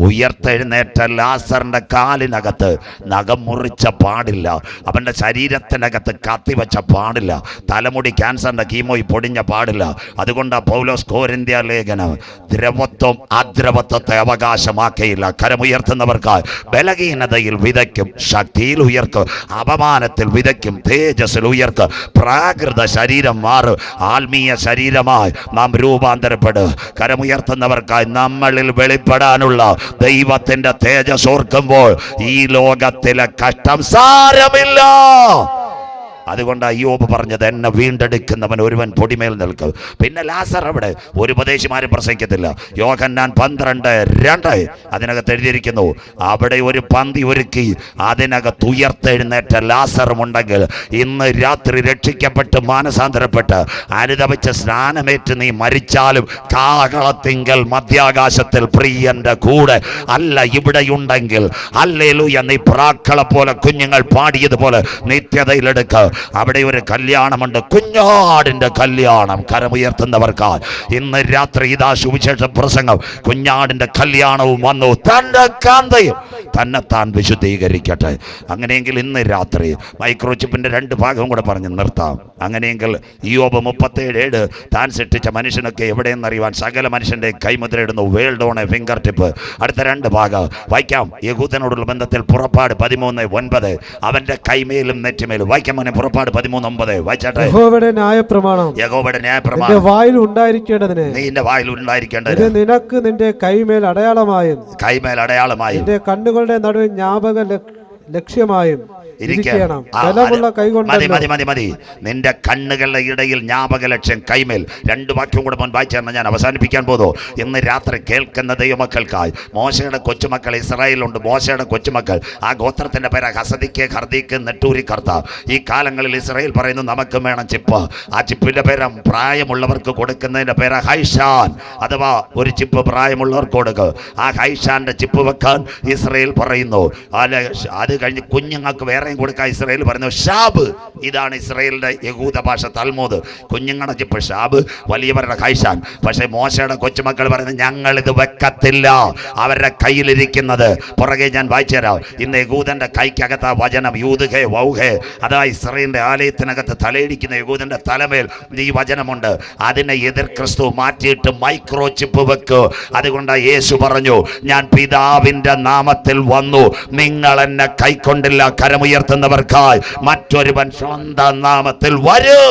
A: ഉയർത്തെഴുന്നേറ്റ ലാസറിന്റെ കാലിനകത്ത് നഖം മുറിച്ച പാടില്ല. അവന്റെ ശരീരത്തിനകത്ത് കത്തിവെച്ച പാടില്ല. തലമുടി ക്യാൻസറിന്റെ കീമോയി പൊടിഞ്ഞ പാടില്ല. അതുകൊണ്ട് പൗലോസ് കോരിന്ത്യ ലേഖനം, ദ്രവത്വം അദ്രവത്വത്തെ അവകാശമാക്കിയില്ല. കരമുയർത്തുന്നവർക്കായി ബലഹീനതയിൽ വിതയ്ക്കും, ശക്തിയിൽ ഉയർക്കും, അപമാനത്തിൽ വിതയ്ക്കും, തേജസ്സിൽ ഉയർക്കും. പ്രാകൃത ശരീരം മാറും, ആത്മീയ ശരീരമായി നാം രൂപാന്തരപ്പെടും. കരമുയർത്തുന്നവർക്കായി നമ്മളിൽ വെളിപ്പെടാനുള്ള ദൈവത്തിന്റെ തേജസ് ഓർക്കുമ്പോൾ ഈ ലോകത്തിലെ കഷ്ടം സാരമില്ല. അതുകൊണ്ട് അയ്യോബ് പറഞ്ഞത്, എന്നെ വീണ്ടെടുക്കുന്നവൻ ഒരുവൻ പൊടിമേൽ നിൽക്കും. പിന്നെ ലാസർ അവിടെ ഒരു ഉപദേശിമാരും പ്രസംഗിക്കത്തില്ല. യോഹന്നാൻ 12:2 അതിനകത്ത് എഴുതിയിരിക്കുന്നു, അവിടെ ഒരു പന്തി ഒരുക്കി അതിനകത്ത് ഉയർത്തെഴുന്നേറ്റ ലാസറുമുണ്ടെങ്കിൽ ഇന്ന് രാത്രി രക്ഷിക്കപ്പെട്ട് മാനസാന്തരപ്പെട്ട് അനുദപിച്ച് സ്നാനമേറ്റ് നീ മരിച്ചാലും കാകളത്തിങ്കൽ മധ്യാകാശത്തിൽ പ്രിയന്റെ കൂടെ അല്ല ഇവിടെയുണ്ടെങ്കിൽ ഹല്ലേലൂയ നീ പ്രാക്കളെ പോലെ കുഞ്ഞുങ്ങൾ പാടിയതുപോലെ നിത്യതയിലെടുക്കുക. അവിടെ ഒരു കല്യാണമുണ്ട്, കുഞ്ഞാടിന്റെ കല്യാണം. കരമുയർത്തുന്നവർക്കാൽ ഇന്ന് രാത്രി ഇതാ സുവിശേഷ പ്രസംഗം. കുഞ്ഞാടിന്റെ കല്യാണവും വന്നു. തന്റെ കാന്തയും തന്നെത്താൻ വിശുദ്ധീകരിക്കട്ടെ. അങ്ങനെയെങ്കിൽ ഇന്ന് രാത്രി മൈക്രോചിപ്പിന്റെ 2 ഭാഗം കൂടെ പറഞ്ഞ് നിർത്താം. അങ്ങനെയെങ്കിൽ ഇയ്യോബ് 37:7 താൻ സൃഷ്ടിച്ച മനുഷ്യനൊക്കെ എവിടെയെന്നറിയുവാൻ സകല മനുഷ്യന്റെ കൈമുദ്രയിടുന്നു. World on a fingertip. അടുത്ത 2 ഭാഗം വായിക്കാം. യഹൂദനോടുള്ള ബന്ധത്തിൽ പുറപ്പാട് 13:9 അവന്റെ കൈമേലും നെറ്റിമേലും. വായിക്കാം മോനെ, പുറപ്പാട് 13:9 വായിച്ചാട്ടെ.
B: യഹോവയുടെ ന്യായപ്രമാണം,
A: യഹോവയുടെ ന്യായപ്രമാണം
B: നിന്റെ വായിൽ ഉണ്ടായിരിക്കേണ്ടതിന്,
A: നിന്റെ വായിൽ ഉണ്ടായിരിക്കേണ്ടതിന്,
B: നിനക്ക് നിന്റെ കൈമേൽ അടയാളമായും നിന്റെ കണ്ണുകളുടെ നടുവിൽ ജ്ഞാപക ലക്ഷ്യമായും ഇരിക്കണം. ബലമുള്ള കൈകൊണ്ട്
A: മതി. നിന്റെ കണ്ണുകളുടെ ഇടയിൽ ജ്ഞാപക ലക്ഷ്യം കൈമേൽ. 2 വാക്യം കൂടെ മുൻ വായിച്ചാൽ ഞാൻ അവസാനിപ്പിക്കാൻ പോകുന്നു. ഇന്ന് രാത്രി കേൾക്കുന്ന ദൈവമക്കൾക്കായി മോശയുടെ കൊച്ചുമക്കൾ ഇസ്രായേലുണ്ട്. മോശയുടെ കൊച്ചുമക്കൾ, ആ ഗോത്രത്തിന്റെ പേരാ ഹസദിക്ക്, ഹർദീക്ക്, നെട്ടൂരി, കർത്ത. ഈ കാലങ്ങളിൽ ഇസ്രായേൽ പറയുന്നു നമുക്ക് വേണം ചിപ്പ്. ആ ചിപ്പിന്റെ പേര് പ്രായമുള്ളവർക്ക് കൊടുക്കുന്നതിന്റെ പേരാ ഹൈഷാൻ, അഥവാ ഒരു ചിപ്പ് പ്രായമുള്ളവർക്ക് കൊടുക്കുക. ആ ഹൈഷാന്റെ ചിപ്പ് വെക്കാൻ ഇസ്രായേൽ പറയുന്നു. അത് കഴിഞ്ഞ് കുഞ്ഞുങ്ങൾക്ക് വേറെ കൊടുക്കാൻ ഇസ്രായേൽ പറയുന്നു ഷാബ്. ഇതാണ് ഇസ്രായേലിന്റെ യഹൂദ ഭാഷ തൽമൂദ്. കുഞ്ഞുങ്ങളുടെ ചിപ്പ് ഷാബ്, വലിയവരുടെ ഹൈഷാൻ. പക്ഷേ മോശയുടെ കൊച്ചുമക്കൾ പറയുന്നത് ഞങ്ങൾ ഇത് വെക്കത്തില്ല. അവരുടെ കയ്യിലിരിക്കുന്നത് പുറകെ ഞാൻ വായിച്ചു തരാം. ഇന്ന് യഹൂദന്റെ കൈക്കകത്ത് വചനം യൂദുഹേ വൗഹേ, അതാ ഇസ്രായേലിന്റെ ആലയത്തിനകത്ത് തലയിടിക്കുന്ന യഹൂദന്റെ തലമേൽ ഈ വചനമുണ്ട്. അതിനെ എതിർ ക്രിസ്തു മാറ്റിയിട്ട് മൈക്രോ ചിപ്പ് വെക്കൂ. അതുകൊണ്ട് യേശു പറഞ്ഞു, ഞാൻ പിതാവിന്റെ നാമത്തിൽ വന്നു, നിങ്ങൾ എന്നെ കൈക്കൊണ്ടില്ല. കരമുയർത്തുന്നവർക്കായി മറ്റൊരുവൻ സ്വന്തം നാമത്തിൽ വരൂ.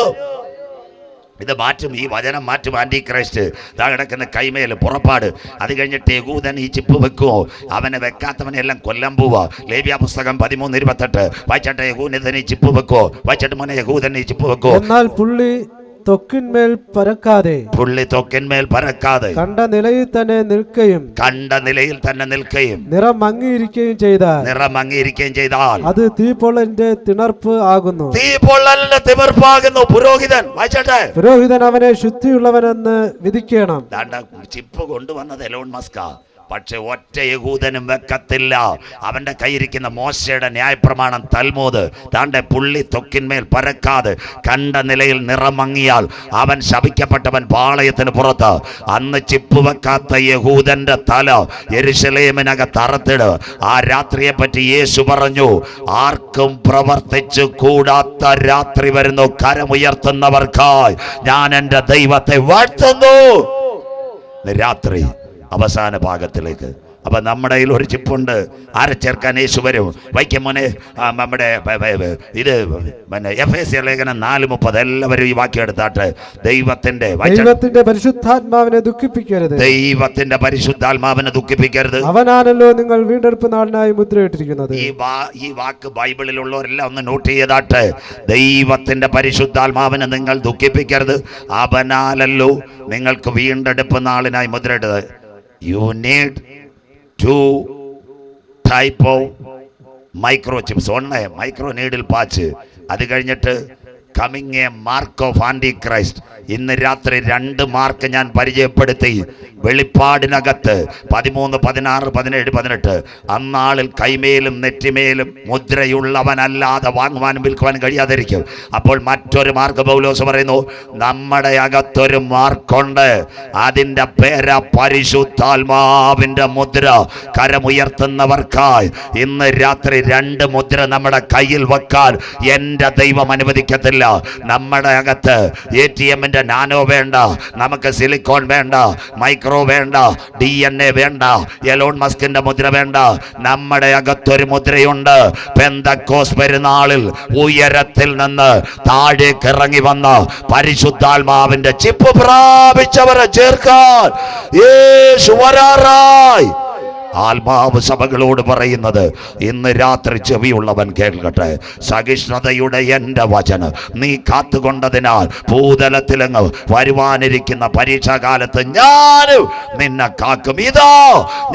A: ഇത് മാറ്റും, ഈ വചനം മാറ്റും. ആന്റി ക്രൈസ്റ്റ് ഇതാ കിടക്കുന്ന കൈമേൽ. പുറപ്പാട്. അത് കഴിഞ്ഞിട്ട് യഹൂദൻ ഈ ചിപ്പ് വെക്കുമോ? അവനെ വെക്കാത്തവനെ എല്ലാം കൊല്ലം പോവാ. ലേവ്യ പുസ്തകം 13:28 വായിച്ചാട്ടെ. യഹൂദൻ ഈ ചിപ്പ് വെക്കുമോ? വായിച്ചിട്ട് മോനെ, യഹൂദൻ ഈ ചിപ്പ് വെക്കുമോ?
B: എന്നാൽ പുള്ളി ത്വക്കിന്മേൽ പരക്കാതെ
A: കണ്ട
B: നിലയിൽ തന്നെ
A: നിൽക്കുകയും
B: നിറം മങ്ങിയിരിക്കുകയും ചെയ്താൽ അത് തീപ്പൊള്ളലിന്റെ തിണർപ്പ് ആകുന്നു. പുരോഹിതൻ അവനെ ശുദ്ധിയുള്ളവനെന്ന് വിധിക്കണം.
A: ചിപ്പ് കൊണ്ടുവന്നത് എലോൺ മസ്കാ. പക്ഷെ ഒറ്റ യഹൂദനും വെക്കത്തില്ല. അവന്റെ കയ്യിരിക്കുന്ന മോശയുടെ ന്യായപ്രമാണം തൽമൂദ്. താണ്ടെ പുള്ളി ത്വക്കിന്മേൽ പരക്കാതെ കണ്ട നിലയിൽ നിറമങ്ങിയാൽ അവൻ ശപിക്കപ്പെട്ടവൻ പാളയത്തിന് പുറത്ത്. അന്ന് ചിപ്പ് വെക്കാത്ത യഹൂദന്റെ തല യെരുശലേമിനകത്ത് അറുത്തിട്. ആ രാത്രിയെ പറ്റി യേശു പറഞ്ഞു, ആർക്കും പ്രവർത്തിച്ചു കൂടാത്ത രാത്രി വരുന്നു. കരമുയർത്തുന്നവർക്കായി ഞാൻ എൻ്റെ ദൈവത്തെ വാഴ്ത്തുന്നു. രാത്രി അവസാന ഭാഗത്തിലേക്ക്. അപ്പൊ നമ്മുടെ കയ്യിൽ ഒരു ചിപ്പുണ്ട്. ആരെ ചേർക്കാൻ യേശു വരും. വൈക്കമോനെ നമ്മുടെ ഇത് എഫേസ്യ ലേഖനം 4:30 എല്ലാവരും ഈ വാക്യം എടുത്താട്ട്. ദൈവത്തിന്റെ
B: പരിശുദ്ധാത്മാവിനെ ദുഃഖിപ്പിക്കരുത്.
A: ദൈവത്തിന്റെ പരിശുദ്ധാത്മാവിനെ ദുഃഖിപ്പിക്കരുത്.
B: അവനാണല്ലോ നിങ്ങൾ വീണ്ടെടുപ്പ് നാളിനായി മുദ്രയിട്ടിരിക്കുന്നത്.
A: ഈ വാക്ക് ബൈബിളിലുള്ളവരെല്ലാം ഒന്ന് നോട്ട് ചെയ്താട്ട്. ദൈവത്തിന്റെ പരിശുദ്ധാത്മാവിനെ നിങ്ങൾ ദുഃഖിപ്പിക്കരുത്. അവനാലല്ലോ നിങ്ങൾക്ക് വീണ്ടെടുപ്പ് നാളിനായി മുദ്രയിട്ടത്. You need 2 type of microchips. ഒന്ന് മൈക്രോ നീഡിൽ പാച്ച്, അത് കഴിഞ്ഞിട്ട് coming a mark of antichrist. ഇന്ന് രാത്രി 2 മാർക്ക് ഞാൻ പരിചയപ്പെടുത്തി. വെളിപ്പാടിനകത്ത് 13, 16, 17, 18 അന്നാളിൽ കൈമേലും നെറ്റിമേലും മുദ്രയുള്ളവനല്ലാതെ വാങ്ങുവാനും വിൽക്കുവാനും കഴിയാതിരിക്കും. അപ്പോൾ മറ്റൊരു മാർക്ക് പൗലോസ് പറയുന്നു, നമ്മുടെ അകത്തൊരു മാർക്കുണ്ട്. അതിൻ്റെ പേര് പരിശുദ്ധാത്മാവിൻ്റെ മുദ്ര. കരമുയർത്തുന്നവർക്കായി ഇന്ന് രാത്രി 2 മുദ്ര നമ്മുടെ കയ്യിൽ വെക്കാൻ എൻ്റെ ദൈവം അനുവദിക്കത്തില്ല. നമ്മുടെ അകത്ത് ATM നാനോ വേണ്ട, നമുക്ക് സിലിക്കോൺ വേണ്ട, മൈക്രോ വേണ്ട, DNA വേണ്ട, എലോൺ മസ്കിന്റെ മുദ്ര വേണ്ട. നമ്മുടെ അകത്തൊരു മുദ്രയുണ്ട്. പെന്തക്കോസ് പെരുന്നാളിൽ ഉയരത്തിൽ നിന്ന് താഴേക്ക് ഇറങ്ങി വന്ന പരിശുദ്ധാത്മാവിന്റെ ചിപ്പ് പ്രാപിച്ചവരെ ചേർക്കാൻ യേശു വരാറായി. ആത്മാവ് സഭകളോട് പറയുന്നത്, ഇന്ന് രാത്രി ചെവിയുള്ളവൻ കേൾക്കട്ടെ. സഹിഷ്ണുതയുടെ എൻ്റെ വചനം നീ കാത്തുകൊണ്ടതിനാൽ ഭൂതലത്തിലങ്ങ് വരുവാനിരിക്കുന്ന പരീക്ഷാകാലത്ത് ഞാനും നിന്നെ കാക്കും. ഇതാ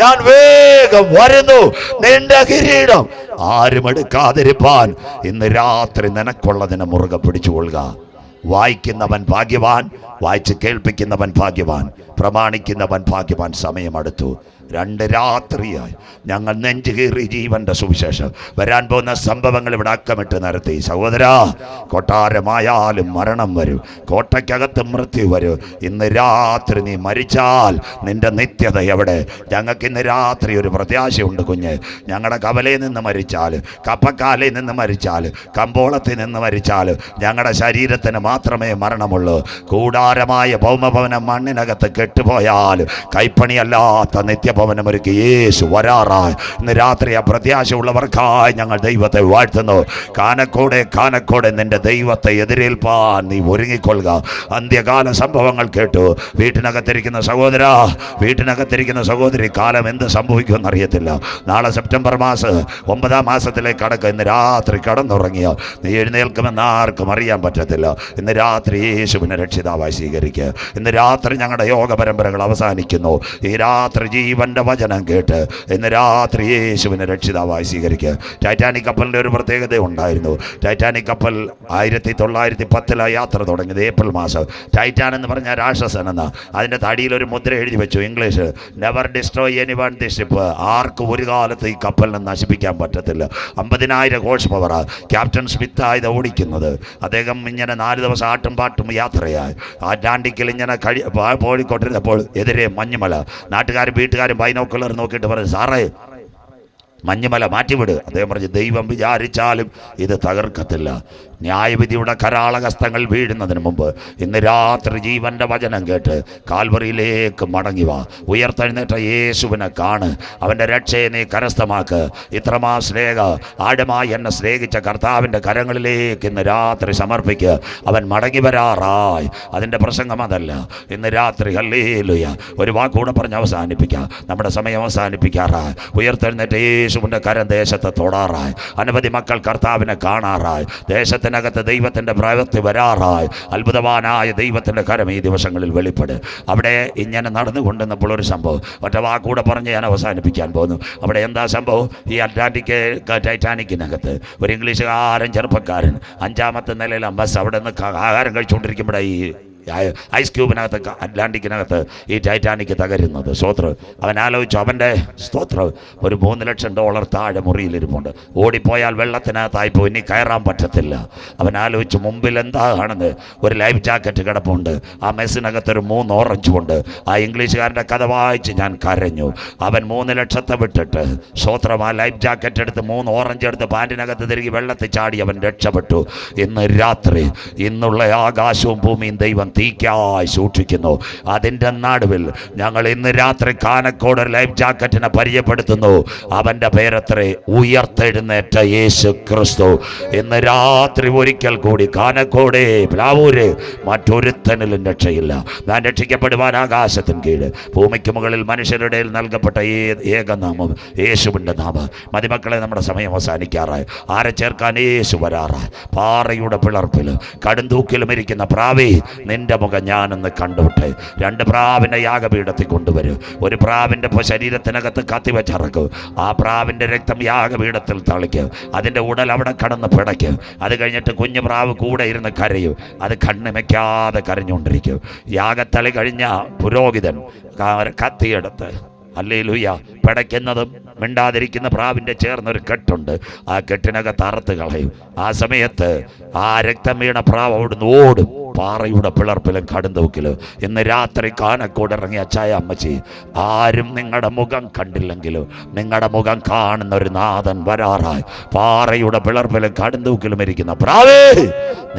A: ഞാൻ വേഗം വരുന്നു, നിന്റെ കിരീടം ആരും എടുക്കാതിരിപ്പാൻ. ഇന്ന് രാത്രി നിനക്കുള്ളതിനെ മുറുകെ പിടിച്ചുകൊള്ളുക. വായിക്കുന്നവൻ ഭാഗ്യവാൻ, വായിച്ച് കേൾപ്പിക്കുന്നവൻ ഭാഗ്യവാൻ, പ്രമാണിക്കുന്നവൻ ഭാഗ്യവാൻ. സമയമടുത്തു. 2 രാത്രിയായി ഞങ്ങൾ നെഞ്ചുകീറി ജീവന്റെ സുവിശേഷം വരാൻ പോകുന്ന സംഭവങ്ങൾ ഇവിടെ അക്കമിട്ട് നിരത്തി. സഹോദരാ, കൊട്ടാരമായാലും മരണം വരും, കോട്ടയ്ക്കകത്ത് മൃത്യു വരും. ഇന്ന് രാത്രി നീ മരിച്ചാൽ നിന്റെ നിത്യത എവിടെ? ഞങ്ങൾക്ക് ഇന്ന് രാത്രി ഒരു പ്രത്യാശയുണ്ട് കുഞ്ഞ്. ഞങ്ങളുടെ കവലയിൽ നിന്ന് മരിച്ചാൽ, കപ്പക്കാലയിൽ നിന്ന് മരിച്ചാൽ, കമ്പോളത്തിൽ നിന്ന് മരിച്ചാൽ ഞങ്ങളുടെ ശരീരത്തിന് മാത്രമേ മരണമുള്ളൂ. കൂടാരമായ ഭൗമഭവനം മണ്ണിനകത്ത് കെട്ടുപോയാൽ കൈപ്പണിയല്ലാത്ത നിത്യഭവനം ഒരുക്കി യേശു വരാറായി. ഇന്ന് രാത്രി ആ പ്രത്യാശയുള്ളവർക്കായി ഞങ്ങൾ ദൈവത്തെ വാഴ്ത്തുന്നു. കാനക്കോടെ നിന്റെ ദൈവത്തെ എതിരേൽപ്പാൻ നീ ഒരുങ്ങിക്കൊള്ളുക. അന്ത്യകാല സംഭവങ്ങൾ കേട്ടു. വീട്ടിനകത്തിരിക്കുന്ന സഹോദര, വീട്ടിനകത്തിരിക്കുന്ന സഹോദരി, കാലം എന്ത് സംഭവിക്കുമെന്ന് അറിയത്തില്ല. നാളെ സെപ്റ്റംബർ മാസം 9ാം മാസത്തിലേക്ക് കടക്കുക. ഇന്ന് രാത്രി കടന്നുറങ്ങിയ നീ എഴുന്നേൽക്കുമെന്ന് ആർക്കും അറിയാൻ പറ്റത്തില്ല. ഇന്ന് രാത്രി യേശുവിനെ രക്ഷിതാവായി സ്വീകരിക്കുക. ഇന്ന് രാത്രി ഞങ്ങളുടെ യോഗ പരമ്പരകൾ അവസാനിക്കുന്നു. ഈ രാത്രി ജീവന്റെ വചനം കേട്ട് ഇന്ന് രാത്രി യേശുവിനെ രക്ഷിതാവായി സ്വീകരിക്കുക. ടൈറ്റാനിക് കപ്പലിൻ്റെ ഒരു പ്രത്യേകത ഉണ്ടായിരുന്നു. ടൈറ്റാനിക് കപ്പൽ 1910 യാത്ര തുടങ്ങിയത് ഏപ്രിൽ മാസം. ടൈറ്റാൻ എന്ന് പറഞ്ഞാൽ രാക്ഷസൻ എന്ന അതിൻ്റെ തടിയിലൊരു മുദ്ര എഴുതി വെച്ചു, English, never destroy anyone the ship. ആർക്കും ഒരു കാലത്ത് ഈ കപ്പലിനെ നശിപ്പിക്കാൻ പറ്റത്തില്ല. 50,000 ഹോഴ്സ് പവർ. ക്യാപ്റ്റൻ സ്മിത്ത് ആയത് ഓടിക്കുന്നത്. അദ്ദേഹം ഇങ്ങനെ 4 ദിവസം ആട്ടും പാട്ടും യാത്രയായി അറ്റ്ലാന്റിക്കിൽ ഇങ്ങനെ പോയിക്കൊണ്ടിരുന്നപ്പോൾ എതിരെ മഞ്ഞുമല. നാട്ടുകാരും വീട്ടുകാരും ബൈനോക്കുലർ നോക്കിയിട്ട് പറഞ്ഞു, സാറേ മഞ്ഞുമല മാറ്റിവിട്. അദ്ദേഹം പറഞ്ഞു, ദൈവം വിചാരിച്ചാലും ഇത് തകർക്കത്തില്ല. ന്യായവിധിയുടെ കരാളഹസ്തങ്ങൾ വീഴുന്നതിന് മുമ്പ് ഇന്ന് രാത്രി ജീവന്റെ വചനം കേട്ട് കാൽവറിയിലേക്ക് മടങ്ങി വാ. ഉയർത്തെഴുന്നേറ്റ യേശുവിനെ കാണ്. അവൻ്റെ രക്ഷയെ നീ കരസ്ഥമാക്ക്. ഇത്രമാ ആഴമായി എന്നെ സ്നേഹിച്ച കർത്താവിൻ്റെ കരങ്ങളിലേക്ക് ഇന്ന് രാത്രി സമർപ്പിക്കുക. അവൻ മടങ്ങി വരാറായി. അതിൻ്റെ പ്രസംഗം അതല്ല. ഇന്ന് രാത്രി ഹല്ലേലൂയ. ഒരു വാക്കുകൂടെ പറഞ്ഞ് അവസാനിപ്പിക്കാം. നമ്മുടെ സമയം അവസാനിപ്പിക്കാറായി. ഉയർത്തെഴുന്നേറ്റ യേശുവിൻ്റെ കരം ദേശത്തെ തൊടാറായി. അനവധി മക്കൾ കർത്താവിനെ കാണാറായി. ദേശത്തിനകത്ത് ദൈവത്തിൻ്റെ പ്രവൃത്തി വരാറായി. അത്ഭുതവാനായ ദൈവത്തിൻ്റെ കരം ഈ ദിവസങ്ങളിൽ വെളിപ്പെടും. അവിടെ ഇങ്ങനെ നടന്നുകൊണ്ടിരുന്നപ്പോൾ ഒരു സംഭവം, ഒറ്റ വാക്കൂടെ പറഞ്ഞ് ഞാൻ അവസാനിപ്പിക്കാൻ പോകുന്നു. അവിടെ എന്താ സംഭവം? ഈ അറ്റ്ലാന്റിക് ടൈറ്റാനിക്കിനകത്ത് ഒരു ഇംഗ്ലീഷുകാരൻ ചെറുപ്പക്കാരൻ 5ാമത്തെ നിലയിലെ ബസ് അവിടെ നിന്ന് ആഹാരം കഴിച്ചുകൊണ്ടിരിക്കുമ്പോഴേ ഈ ഐസ് ക്യൂബിനകത്ത് അറ്റ്ലാന്റിക്കിനകത്ത് ഈ ടൈറ്റാനിക് തകരുന്നത്. സ്തോത്രം. അവൻ ആലോചിച്ചു, അവൻ്റെ സ്തോത്രം ഒരു $3 ലക്ഷം താഴെ മുറിയിലിരിപ്പുണ്ട്. ഓടിപ്പോയാൽ വെള്ളത്തിനകത്തായി പോയി, ഇനി കയറാൻ പറ്റത്തില്ല. അവൻ ആലോചിച്ചു, മുമ്പിൽ എന്താണെന്ന് ഒരു ലൈഫ് ജാക്കറ്റ് കിടപ്പുണ്ട്. ആ മെസ്സിനകത്തൊരു 3 ഓറഞ്ചും ഉണ്ട്. ആ ഇംഗ്ലീഷുകാരൻ്റെ കഥ വായിച്ച് ഞാൻ കരഞ്ഞു. അവൻ 3 ലക്ഷത്തെ വിട്ടിട്ട് സ്തോത്രം ആ ലൈഫ് ജാക്കറ്റ് എടുത്ത് 3 ഓറഞ്ച് എടുത്ത് പാൻറ്റിനകത്ത് തിരികെ വെള്ളത്തിൽ ചാടി അവൻ രക്ഷപ്പെട്ടു. ഇന്ന് രാത്രി ഇന്നുള്ള ആകാശവും ഭൂമിയും ദൈവം തീക്കായി സൂക്ഷിക്കുന്നു. അതിൻ്റെ നടുവിൽ ഞങ്ങൾ ഇന്ന് രാത്രി കാനക്കോട് ലൈഫ് ജാക്കറ്റിനെ പരിചയപ്പെടുത്തുന്നു. അവൻ്റെ പേരത്രേ ഉയർത്തെഴുന്നേറ്റ യേശു ക്രിസ്തു. ഇന്ന് രാത്രി ഒരിക്കൽ കൂടി കാനക്കോട് പ്ലാവൂര് മറ്റൊരുത്തനിലും രക്ഷയില്ല. ഞാൻ രക്ഷിക്കപ്പെടുവാൻ ആകാശത്തിന് കീഴ് ഭൂമിക്ക് മുകളിൽ മനുഷ്യരുടെ നൽകപ്പെട്ട ഏകനാമം യേശുവിൻ്റെ നാമം. മതിമക്കളെ, നമ്മുടെ സമയം അവസാനിക്കാറായി. ആരെ ചേർക്കാൻ? യേശു വരാറായി. പാറയുടെ പിളർപ്പിൽ കടുന്തൂക്കിലും ഇരിക്കുന്ന പ്രാവേ, നിന്റെ മുഖം ഞാനൊന്ന് കണ്ടോട്ടെ. 2 പ്രാവിനെ യാഗപീഠത്തിൽ കൊണ്ടുവരും. ഒരു പ്രാവിൻ്റെ ശരീരത്തിനകത്ത് കത്തിവച്ചിറക്കും. ആ പ്രാവിൻ്റെ രക്തം യാഗപീഠത്തിൽ തളിക്കും. അതിൻ്റെ ഉടൽ അവിടെ കടന്ന് പിടയ്ക്കും. അത് കഴിഞ്ഞിട്ട് കുഞ്ഞു പ്രാവ് കൂടെ ഇരുന്ന് കരയും. അത് കണ്ണിമയ്ക്കാതെ കരഞ്ഞുകൊണ്ടിരിക്കും. യാഗത്തളി കഴിഞ്ഞ പുരോഹിതൻ കത്തിയെടുത്ത് ഹല്ലേലൂയ പിടയ്ക്കുന്നതും മിണ്ടാതിരിക്കുന്ന പ്രാവിൻ്റെ ചേർന്നൊരു കെട്ടുണ്ട്. ആ കെട്ടിനകത്ത് അറുത്ത് കളയും. ആ സമയത്ത് ആ രക്തം വീണ പ്രാവ് അവിടുന്ന് ഓടും. പാറയുടെ പിളർപ്പിലും കടുന്തൂക്കിലും. ഇന്ന് രാത്രി കാനക്കോട് ഇറങ്ങിയ അച്ചായ അമ്മച്ചി, ആരും നിങ്ങളുടെ മുഖം കണ്ടില്ലെങ്കിലും നിങ്ങളുടെ മുഖം കാണുന്ന ഒരു നാഥൻ വരാറായി. പാറയുടെ പിളർപ്പിലും കടുന്തൂക്കിലും ഇരിക്കുന്ന പ്രാവേ,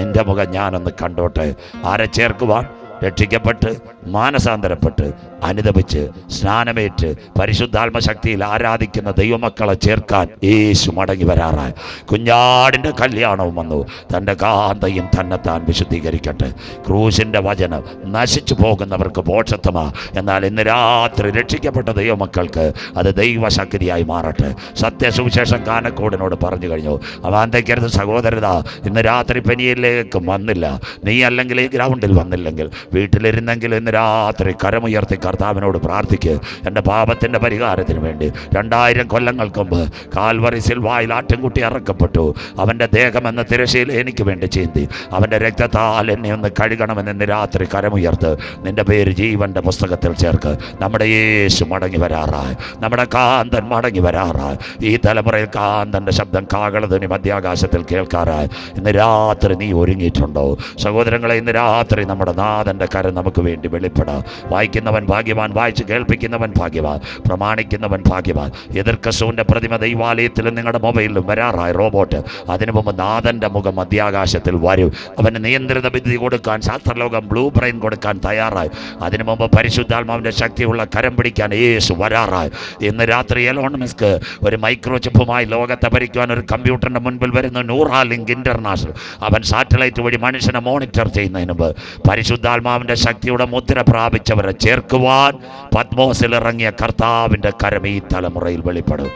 A: നിന്റെ മുഖം ഞാനൊന്ന് കണ്ടോട്ടെ. ആരെ ചേർക്കുവാൻ? രക്ഷിക്കപ്പെട്ട് മാനസാന്തരപ്പെട്ട് അനുദപിച്ച് സ്നാനമേറ്റ് പരിശുദ്ധാത്മശക്തിയിൽ ആരാധിക്കുന്ന ദൈവമക്കളെ ചേർക്കാൻ യേശു മടങ്ങി വരാറായി. കുഞ്ഞാടിൻ്റെ കല്യാണവും വന്നു. തൻ്റെ കാന്തയും തന്നെത്താൻ വിശുദ്ധീകരിക്കട്ടെ. ക്രൂശിൻ്റെ വചനം നശിച്ചു പോകുന്നവർക്ക് മോക്ഷത്വമാ. എന്നാൽ ഇന്ന് രാത്രി രക്ഷിക്കപ്പെട്ട ദൈവമക്കൾക്ക് അത് ദൈവശക്തിയായി മാറട്ടെ. സത്യസുവിശേഷം കാനക്കോടിനോട് പറഞ്ഞു കഴിഞ്ഞു. അവാന്തയ്ക്കരുത് സഹോദരത, ഇന്ന് രാത്രി പെനിയിലേക്ക് വന്നില്ല, നീ അല്ലെങ്കിൽ ഈ ഗ്രൗണ്ടിൽ വന്നില്ലെങ്കിൽ വീട്ടിലിരുന്നെങ്കിൽ ഇന്ന് രാത്രി കരമുയർത്തി കർത്താവിനോട് പ്രാർത്ഥിക്കുക. എൻ്റെ പാപത്തിൻ്റെ പരിഹാരത്തിന് വേണ്ടി 2000 കൊല്ലങ്ങൾക്ക് മുമ്പ് കാൽവറി സിൽവായിൽ ആട്ടിൻകുട്ടി ഇറക്കപ്പെട്ടു. അവൻ്റെ ദേഹമെന്ന തിരശ്ശീല എനിക്ക് വേണ്ടി ചീന്തി. അവൻ്റെ രക്തത്താൽ എന്നെ ഒന്ന് കഴുകണമെന്ന് ഇന്ന് രാത്രി കരമുയർത്ത് നിൻ്റെ പേര് ജീവൻ്റെ പുസ്തകത്തിൽ ചേർക്ക്. നമ്മുടെ യേശു മടങ്ങി വരാറായി. നമ്മുടെ കാന്തൻ മടങ്ങി വരാറായി. ഈ തലമുറയിൽ കാന്തൻ്റെ ശബ്ദം കാകളധ്വനി മധ്യാകാശത്തിൽ കേൾക്കാറായി. ഇന്ന് രാത്രി നീ ഒരുങ്ങിയിട്ടുണ്ടോ? സഹോദരങ്ങളെ, ഇന്ന് രാത്രി നമ്മുടെ നാഥൻ്റെ കരം നമുക്ക് വേണ്ടി വെളിപ്പെടാം. വായിക്കുന്നവൻ ഭാഗ്യവാൻ, വായിച്ച് കേൾപ്പിക്കുന്നവൻ ഭാഗ്യവാൻ, പ്രമാണിക്കുന്നവൻ ഭാഗ്യവാൻ. എതിർക്കസൂൻ്റെ പ്രതിമ ദൈവാലയത്തിലും നിങ്ങളുടെ മൊബൈലിലും വരാറായി റോബോട്ട്. അതിനു മുമ്പ് നാഥൻ്റെ മുഖം മധ്യാകാശത്തിൽ വരും. അവന് നിയന്ത്രിത ബുദ്ധി കൊടുക്കാൻ ശാസ്ത്രലോകം ബ്ലൂ ബ്രെയിൻ കൊടുക്കാൻ തയ്യാറായി. അതിനു മുമ്പ് പരിശുദ്ധാത്മാവിൻ്റെ ശക്തിയുള്ള കരം പിടിക്കാൻ യേശു വരാറായി. ഇന്ന് രാത്രി എലോൺ മസ്ക് ഒരു മൈക്രോ ചിപ്പുമായി ലോകത്തെ ഭരിക്കുവാൻ ഒരു കമ്പ്യൂട്ടറിൻ്റെ മുൻപിൽ വരുന്ന ന്യൂറാലിങ്ക് ഇൻ്റർനാഷണൽ. അവൻ സാറ്റലൈറ്റ് വഴി മനുഷ്യനെ മോണിറ്റർ ചെയ്യുന്നതിന് മുമ്പ് പരിശുദ്ധാത്മാവിൻ്റെ ശക്തിയുടെ മുദ്ര പ്രാപിച്ചവരെ ചേർക്കുവാൻ പത്മോസിൽ ഇറങ്ങിയ കർത്താവിൻ്റെ കരം ഈ തലമുറയിൽ വെളിപ്പെടും.